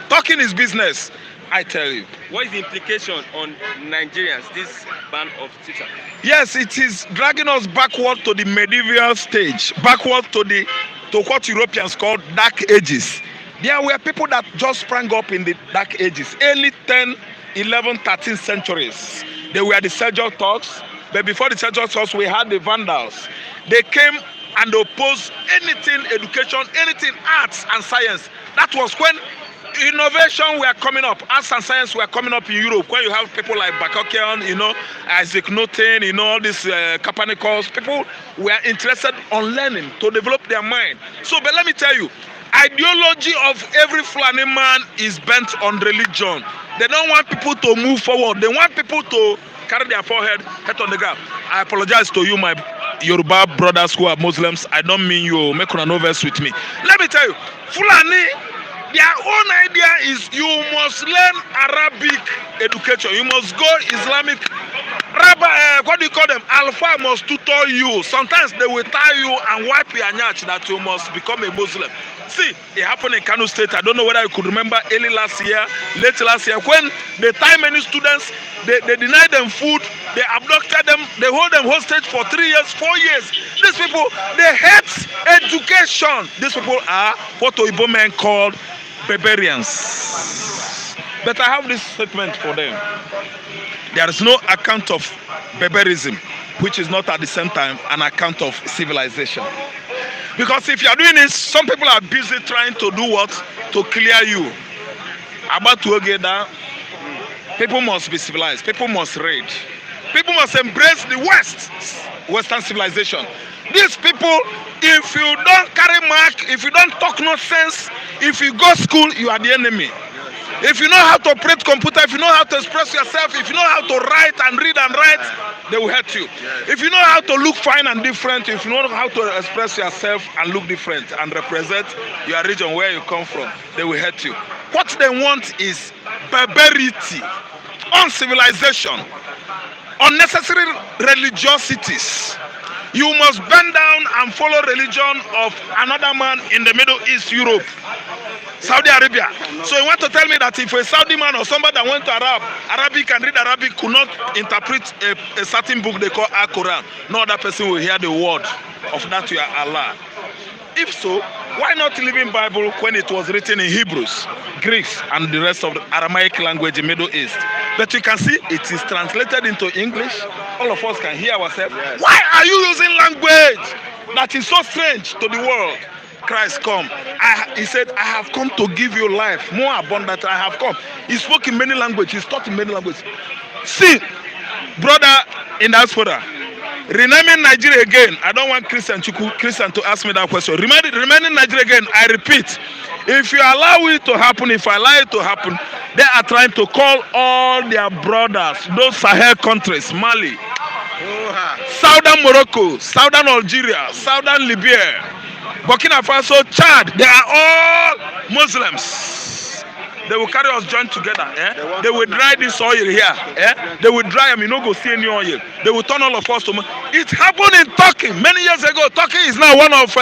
Talking is business, I tell you. What is the implication on Nigerians, this ban of Twitter? Yes, it is dragging us backward to the medieval stage, backward to what Europeans call dark ages. There were people that just sprang up in the dark ages, early 10, 11, 13th centuries. They were the Seljuk Turks, but before the Seljuk Turks, we had the Vandals. They came and opposed anything education, anything arts and science. That was when innovation were coming up, arts and science were coming up in Europe. When you have people like Bakokian, Isaac Newton, all these Copernicus, people were interested on learning to develop their mind. So, but let me tell you, ideology of every Fulani man is bent on religion. They don't want people to move forward. They want people to carry their forehead, head on the ground. I apologize to you, my Yoruba brothers who are Muslims. I don't mean you make no verse with me. Let me tell you, Fulani, their own idea is you must learn Arabic education. You must go Islamic. What do you call them? Alpha must tutor you. Sometimes they will tie you and wipe your nyach that you must become a Muslim. See, it happened in Kano State. I don't know whether you could remember late last year, when they tie many students, they deny them food, they abducted them, they hold them hostage for 3 years, 4 years. These people, they hate education. These people are what Oyibo men called barbarians. But I have this statement for them. There is no account of barbarism which is not at the same time an account of civilization. Because if you are doing this, some people are busy trying to do what? To clear you. About to get down, people must be civilized. People must read. People must embrace the Western civilization. These people, if you don't carry mark, if you don't talk nonsense, if you go school, you are the enemy. If you know how to operate computer, if you know how to express yourself, if you know how to write and read and write, they will hurt you. Yes. If you know how to look fine and different, if you know how to express yourself and look different and represent your region where you come from, they will hurt you. What they want is barbarity, uncivilization, unnecessary religiosities. You must bend down and follow religion of another man in the Middle East, Europe, Saudi Arabia. So you want to tell me that if a Saudi man or somebody that went to Arabic and read Arabic could not interpret a certain book they call Al-Quran, no other person will hear the word of that to Allah. If so, why not live in Bible when it was written in Hebrews, Greeks, and the rest of the Aramaic language in Middle East? But you can see it is translated into English. All of us can hear ourselves. Yes. Why are you using language that is so strange to the world? Christ come. He said, I have come to give you life more abundant. I have come. He spoke in many languages. He taught in many languages. See, brother in diaspora, renaming Nigeria again. I don't want Christian to ask me that question. Remaining Nigeria again, I repeat, if you allow it to happen, if I allow it to happen, they are trying to call all their brothers, those Sahel countries, Mali, Southern Morocco, Southern Algeria, Southern Libya, Burkina Faso, Chad, they are all Muslims. They will carry us join together. They will dry this oil here. They will dry them. You no go see any oil. They will turn all of us to. It happened in Turkey many years ago. Turkey is now one of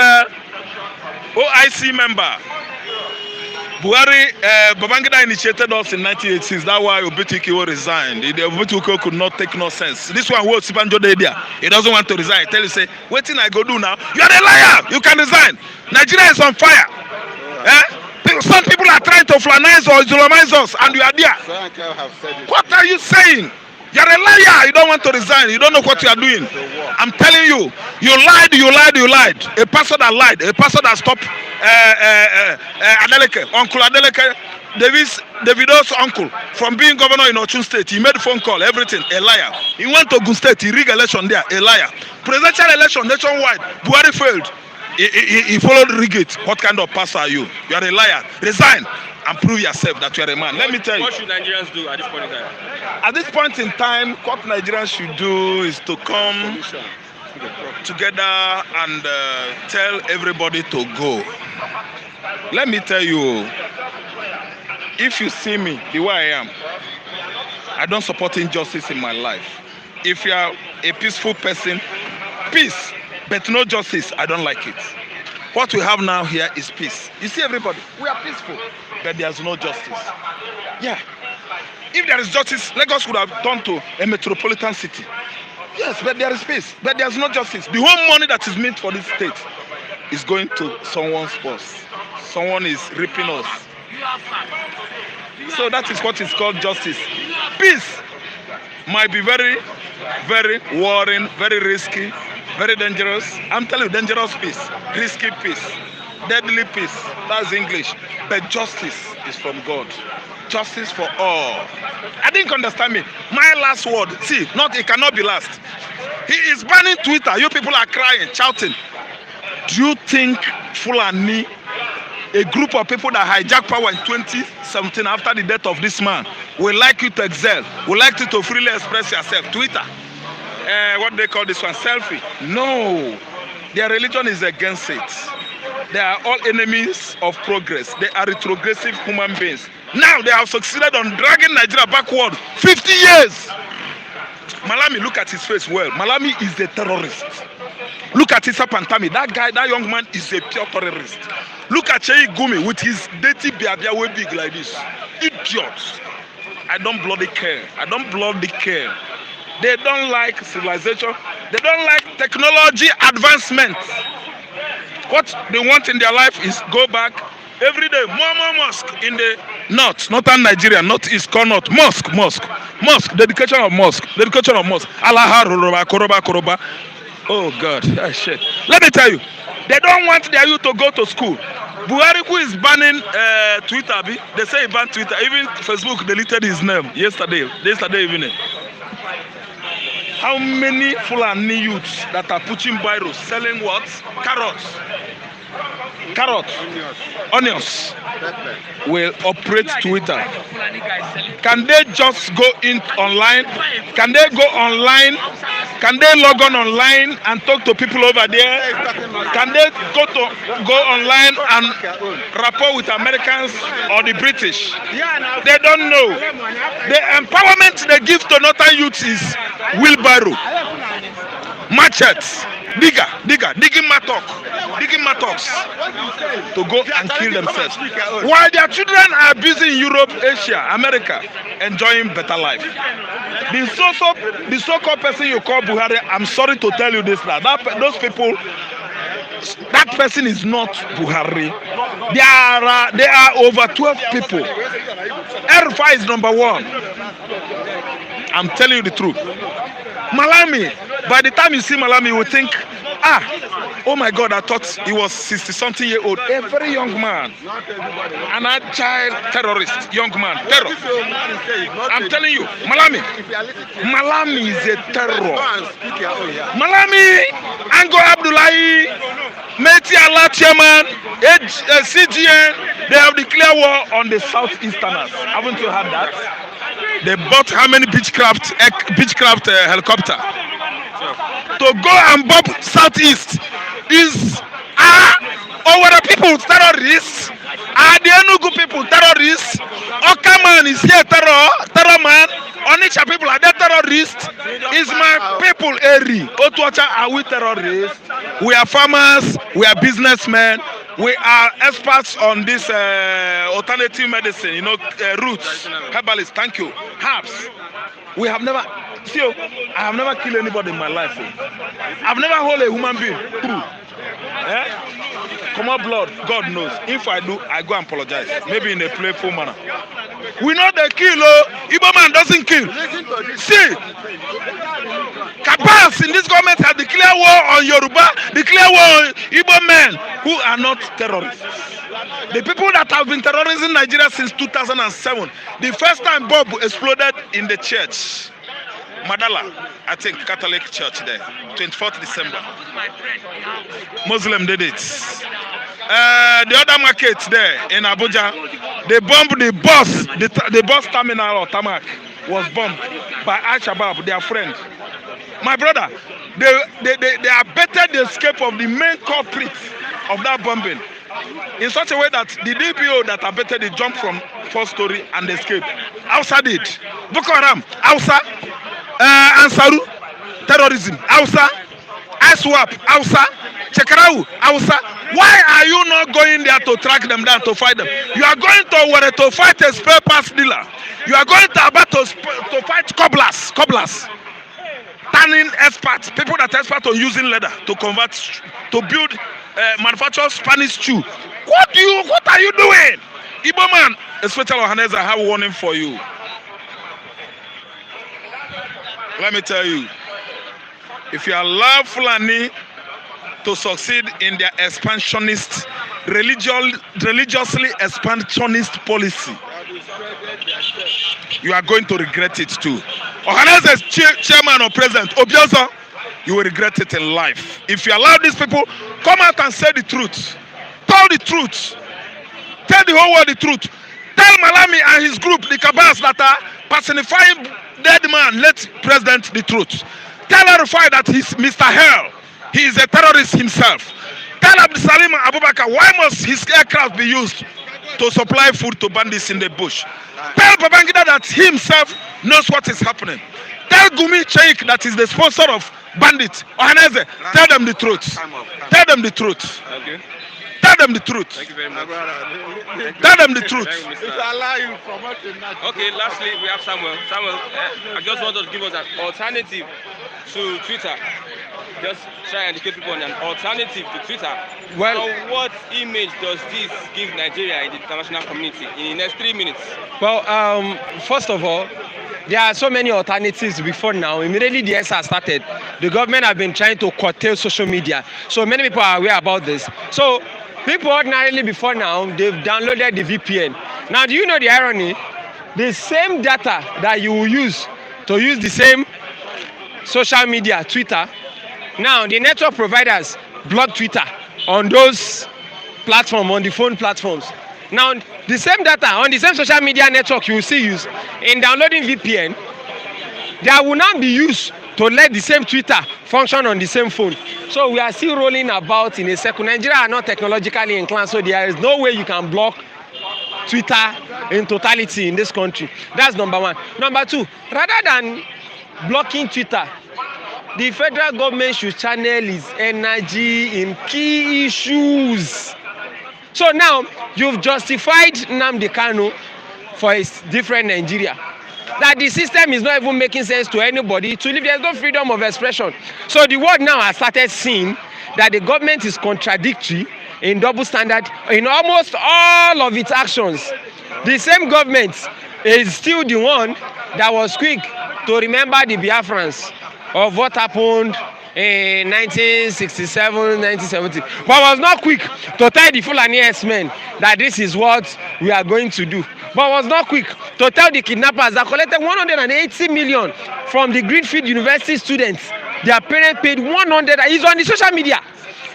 OIC member. Buhari, Babangida initiated us in 1986. That's why Obitiki resigned. Obitiki could not take nonsense. This one was Sibanjo Dedia. He doesn't want to resign. Tell you, say, what thing I go do now? You are a liar. You can resign. Nigeria is on fire. Some people are trying to flannize or Islamize us, and you are there. What are you saying? You are a liar. You don't want to resign. You don't know what you are doing. I'm telling you, you lied. A pastor that lied, a pastor that stopped Adeleke, Uncle Adeleke, Davido's uncle, from being governor in Osun State. He made a phone call, everything, a liar. He went to Ogun State, he rigged election there, a liar. Presidential election nationwide, Buhari failed. He followed Rigate. What kind of pastor are you? You are a liar. Resign and prove yourself that you are a man. Let me tell you. What should Nigerians do at this point in time? At this point in time, what Nigerians should do is to come together and tell everybody to go. Let me tell you, if you see me the way I am, I don't support injustice in my life. If you are a peaceful person, peace, but no justice, I don't like it. What we have now here is peace. You see everybody, we are peaceful, but there's no justice. Yeah. If there is justice, Lagos would have turned to a metropolitan city. Yes, but there is peace, but there's no justice. The whole money that is meant for this state is going to someone's purse. Someone is ripping us. So that is what is called justice. Peace might be very, very worrying, very risky, very dangerous. I'm telling you, dangerous peace, risky peace, deadly peace. That's English. But justice is from God. Justice for all. I didn't understand me. My last word, see, it cannot be last. He is banning Twitter. You people are crying, shouting. Do you think Fulani, a group of people that hijacked power in 2017 after the death of this man, will like you to excel, will like you to freely express yourself? Twitter. What they call this one? Selfie. No. Their religion is against it. They are all enemies of progress. They are retrogressive human beings. Now they have succeeded on dragging Nigeria backward 50 years. Malami, look at his face well. Malami is a terrorist. Look at Issa Pantami. That guy, that young man is a pure terrorist. Look at Sheyi Gumi with his dirty biabia way big like this. Idiots. I don't bloody care. I don't bloody care. They don't like civilization. They don't like technology advancement. What they want in their life is go back every day. More mosque in the northern Nigeria, northeast, north. Mosque. Dedication of mosque. Allah koroba. Oh God, oh, shit. Let me tell you, they don't want their youth to go to school. Buhari, who is banning Twitter, they say he banned Twitter. Even Facebook deleted his name yesterday evening. How many Fulani youths that are pushing biros, selling what? Carrots, onions, will operate Twitter. Can they just go in online? Can they go online? Can they log on online and talk to people over there? Can they go online and rapport with Americans or the British? They don't know. The empowerment they give to northern youth is wheelbarrow, machetes, digging mattocks to go and kill themselves. While their children are busy in Europe, Asia, America, enjoying better life. The so-called person you call Buhari, I'm sorry to tell you this now. Those people, that person is not Buhari. There are over 12 people. Erfa is number one. I'm telling you the truth. Malami, by the time you see Malami, you will think, oh my God, I thought he was 60-something year old. A very young man. An agile terrorist, young man. Terror. I'm telling you, Malami is a terror. Malami, Ango Abdullahi, Meti Allah Chairman, CGN, they have declared war on the Southeasterners. Haven't you heard that? They bought how many Beechcraft helicopter to go and bomb Southeast? Is our people terrorists? Are the Enugu people terrorists? Okaman is here terror man. Onitsha people are they terrorists? Is my people Eri? Otuacha, are we terrorists? We are farmers, we are businessmen, we are experts on this alternative medicine, you know, roots, herbalists, thank you, herbs. We have never, see, I have never killed anybody in my life. I've never hold a human being. Come on, blood, God knows. If I do, I go and apologize. Maybe in a playful manner. We know they kill, Igbo man doesn't kill. See, Kabas in this government have declared war on Yoruba, declared war on Igbo men who are not terrorists. The people that have been terrorizing Nigeria since 2007, the first time bomb exploded in the church, Madala, I think Catholic church there, 24th December. Muslim did it. The other market there in Abuja, they bombed the bus, the bus terminal or tarmac was bombed by Al-Shabaab, their friend. My brother, they abetted the escape of the main culprit of that bombing in such a way that the DPO that abetted it jumped from 4th story and escaped. Hausa did. Boko Haram, Hausa. Ansaru, terrorism, Hausa. ISWAP, Hausa. Chekarau, Hausa. Why are you not going there to track them down, to fight them? You are going to Owerri to fight a spare parts dealer. You are going to Aba to fight cobblers. Tanning experts, people that are expert on using leather to convert, to build, manufacture Spanish shoe. What are you doing? Igbo man, especially Ohaneze, I have a warning for you. Let me tell you, if you allow Fulani to succeed in their expansionist, religiously expansionist policy, you are going to regret it too. Ohaneze's chairman or president, Obiozo, you will regret it in life. If you allow these people, come out and say the truth. Tell the truth. Tell the whole world the truth. Tell Malami and his group, the Kabas that are personifying dead man, let president the truth. Tell Arufai that he's Mr. Hell. He is a terrorist himself. Tell Abdisalim Abubakar, why must his aircraft be used to supply food to bandits in the bush? Tell Babangida that he himself knows what is happening. Tell Gumi Sheikh that is the sponsor of bandits. Ohaneze, tell them the truth. Tell them the truth. Okay. Tell them the truth. Thank you very much. Tell them the truth. Okay, lastly, we have Samuel. Samuel, I just want to give us an alternative to Twitter. Just try and educate people on an alternative to Twitter. Well, so what image does this give Nigeria in the international community in the next 3 minutes? Well, first of all, there are so many alternatives before now. Immediately the ESA started, the government have been trying to curtail social media. So many people are aware about this. So people ordinarily before now, they've downloaded the VPN. Now, do you know the irony? The same data that you will use to use the same social media, Twitter, now the network providers block Twitter on those platforms, on the phone platforms. Now, the same data on the same social media network you will see use in downloading VPN, that will now be used to let the same Twitter function on the same phone. So we are still rolling about in a circle. Nigeria are not technologically inclined, so there is no way you can block Twitter in totality in this country. That's number one. Number two, rather than blocking Twitter, the federal government should channel its energy in key issues. So now, you've justified Nnamdi Kanu for a different Nigeria. That the system is not even making sense to anybody to live. There's no freedom of expression. So the world now has started seeing that the government is contradictory in double standard in almost all of its actions. The same government is still the one that was quick to remember the Biafrans of what happened in 1967, 1970, but was not quick to tell the Fulani S-men that this is what we are going to do. But was not quick to tell the kidnappers that collected 180 million from the Greenfield University students. Their parents paid 100. It's on the social media.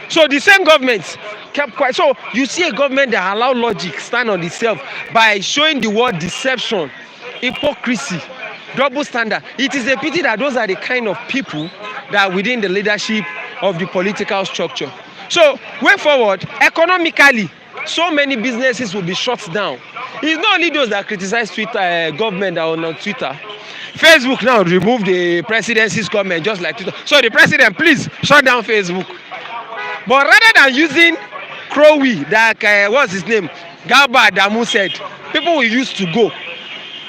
So the same government kept quiet. So you see a government that allow logic stand on itself by showing the word deception, hypocrisy, double standard. It is a pity that those are the kind of people that are within the leadership of the political structure. So way forward, economically, so many businesses will be shut down. It's not only those that criticize Twitter government that are on Twitter. Facebook now remove the presidency's comment just like Twitter. So the president, please shut down Facebook. But rather than using Crowy, that what's his name, Garba Adamu said, people will use to go.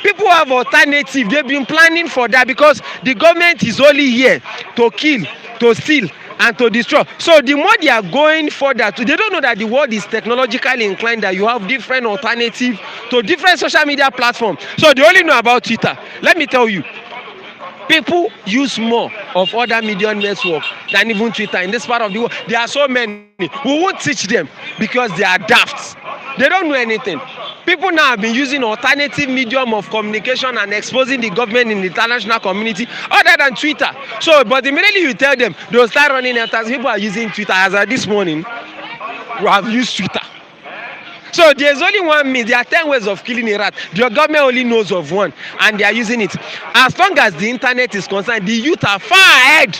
People have alternative. They've been planning for that because the government is only here to kill, to steal, and to destroy. So the more they are going further, they don't know that the world is technologically inclined, that you have different alternatives to different social media platforms. So they only know about Twitter. Let me tell you, people use more of other media networks than even Twitter in this part of the world. There are so many. We won't teach them because they are daft. They don't know anything. People now have been using alternative medium of communication and exposing the government in the international community other than Twitter. So, but immediately you tell them, they'll start running after. People are using Twitter. As of this morning, we have used Twitter. So there's only one means. There are 10 ways of killing a rat. Your government only knows of one, and they are using it. As long as the internet is concerned, the youth are far ahead,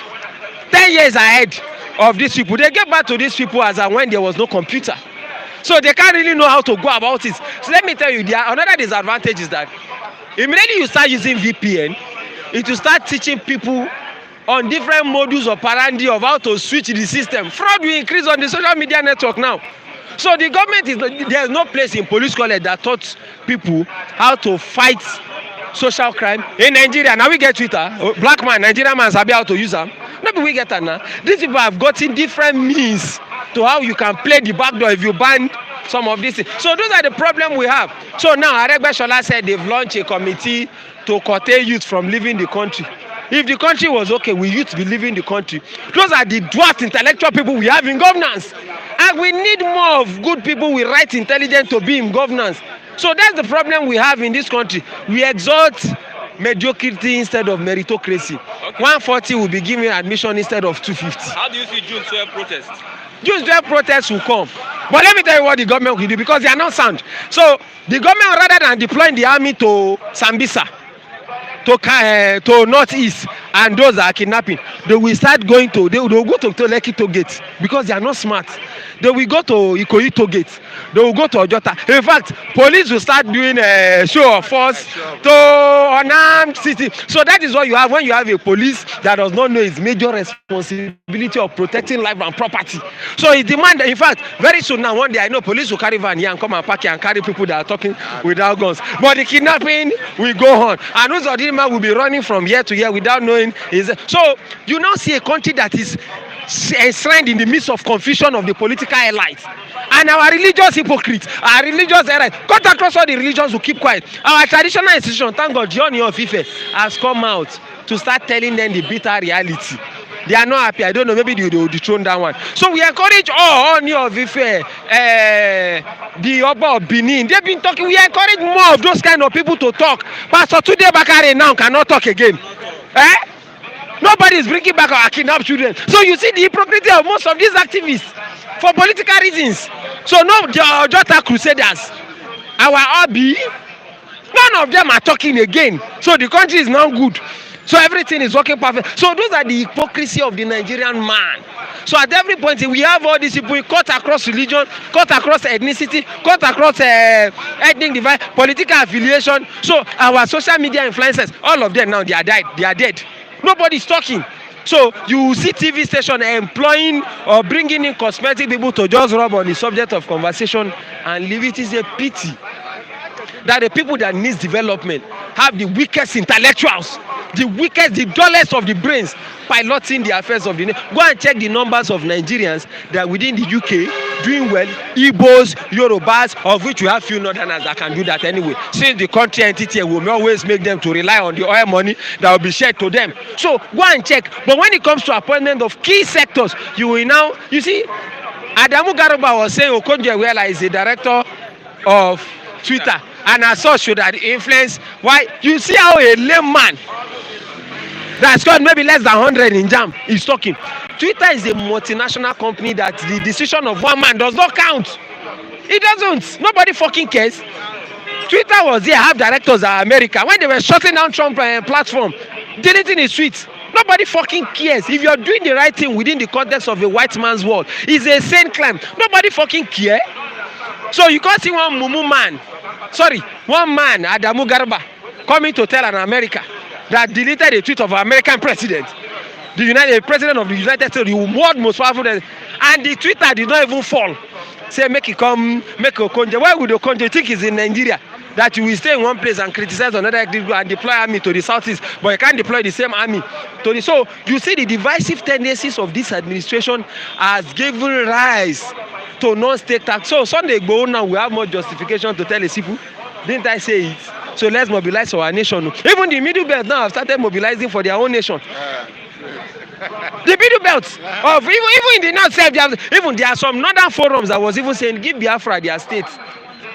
10 years ahead of these people. They get back to these people as when there was no computer. So they can't really know how to go about it. So let me tell you, another disadvantage is that immediately you start using VPN, it will start teaching people on different modus operandi of how to switch the system. Fraud will increase on the social media network now. So the government there's no place in police college that taught people how to fight social crime in Nigeria. Now we get Twitter, black man, Nigerian man sabi how to use them. Maybe we get that now. These people have gotten different means to how you can play the back door if you ban some of these things. So those are the problem we have. So now Aregbesola said they've launched a committee to curtail youth from leaving the country. If the country was okay, we youth be leaving the country. Those are the dwarf intellectual people we have in governance. And we need more of good people with right intelligence to be in governance. So that's the problem we have in this country. We exalt mediocrity instead of meritocracy. Okay. 140 will be given admission instead of 250. How do you see June 12 protests? June 12 protests will come. But let me tell you what the government will do, because they are not sound. So the government, rather than deploying the army to Sambisa, to northeast, and those that are kidnapping, they will start going to, they will go to Lekki to gate because they are not smart. They will go to Ikoyi to gate. They will go to Ojota. In fact, police will start doing a show of force to unarmed city. So that is what you have when you have a police that does not know its major responsibility of protecting life and property. So it demands, in fact, very soon now, one day I know police will carry van here and come and park here and carry people that are talking without guns. But the kidnapping will go on. And those man will be running from here to here without knowing. So you now see a country that is enshrined in the midst of confusion of the political elites. And our religious hypocrites, our religious elites, cut across all the religions will keep quiet. Our traditional institution, thank God, John of Ife has come out to start telling them the bitter reality. They are not happy. I don't know, maybe they will dethrone that one. So we encourage all of Ife, the Oba of Benin. They've been talking. We encourage more of those kind of people to talk. Pastor Tunde Bakare now cannot talk again. Nobody is bringing back our kidnapped children. So you see the hypocrisy of most of these activists for political reasons. So no, the Ojota Crusaders, our Obi, none of them are talking again. So the country is now good. So everything is working perfect. So those are the hypocrisy of the Nigerian man. So at every point we have all these people cut across religion, cut across ethnicity, cut across ethnic divide, political affiliation. So our social media influencers, all of them now they are died. They are dead. Nobody's talking. So you see TV station employing or bringing in cosmetic people to just rub on the subject of conversation and leave it. Is a pity that the people that needs development have the weakest intellectuals, the weakest, the dullest of the brains piloting the affairs of the nation. Go and check the numbers of Nigerians that within the UK doing well, Igbos, Yorubas, of which we have few northerners that can do that anyway. Since the country entity will always make them to rely on the oil money that will be shared to them. So go and check. But when it comes to appointment of key sectors, you will now, you see, Adamu Garuba was saying Okonjo-Iweala is the director of Twitter, and as such should have influence. Why? You see how a lame man that's got maybe less than 100 in jam is talking. Twitter is a multinational company that the decision of one man does not count. It doesn't. Nobody fucking cares. Twitter was there, have directors at America when they were shutting down Trump platform, deleting his tweets. Nobody fucking cares. If you're doing the right thing within the context of a white man's world, it's a sane climb. Nobody fucking care. So you can't see one mumu man, one man, Adamu Garba, coming to tell an America that deleted a tweet of an American president, the president of the United States, the world most powerful, and the Twitter did not even fall. Say make it come, make Okonjo. Why would Okonjo think he's in Nigeria? That you will stay in one place and criticize another and deploy army to the southeast, but you can't deploy the same army to the. So you see the divisive tendencies of this administration has given rise to non-state tax. So Sunday Igboho now we have more justification to tell the people. Didn't I say it? So let's mobilize our nation. Even the middle belt now have started mobilizing for their own nation. The middle belt of even in the north side, even there are some northern forums that was even saying give Biafra their state.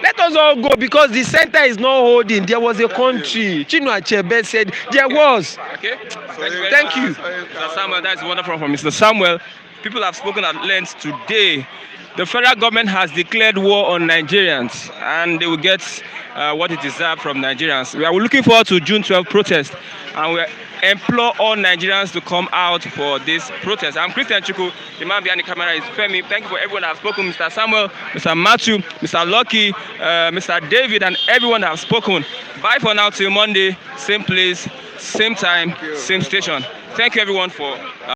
Let us all go because the center is not holding. There was a country. Chinua Achebe said there was. Okay. Thank you. Mr. Samuel, that's wonderful from Mr. Samuel. People have spoken at length today. The federal government has declared war on Nigerians and they will get what it deserves from Nigerians. We are looking forward to June 12 protest and we implore all Nigerians to come out for this protest. I'm Christian Chuku. The man behind the camera is Femi. Thank you for everyone that has spoken. Mr. Samuel, Mr. Matthew, Mr. Lucky, Mr. David, and everyone that has spoken. Bye for now till Monday. Same place, same time, same station. Thank you everyone for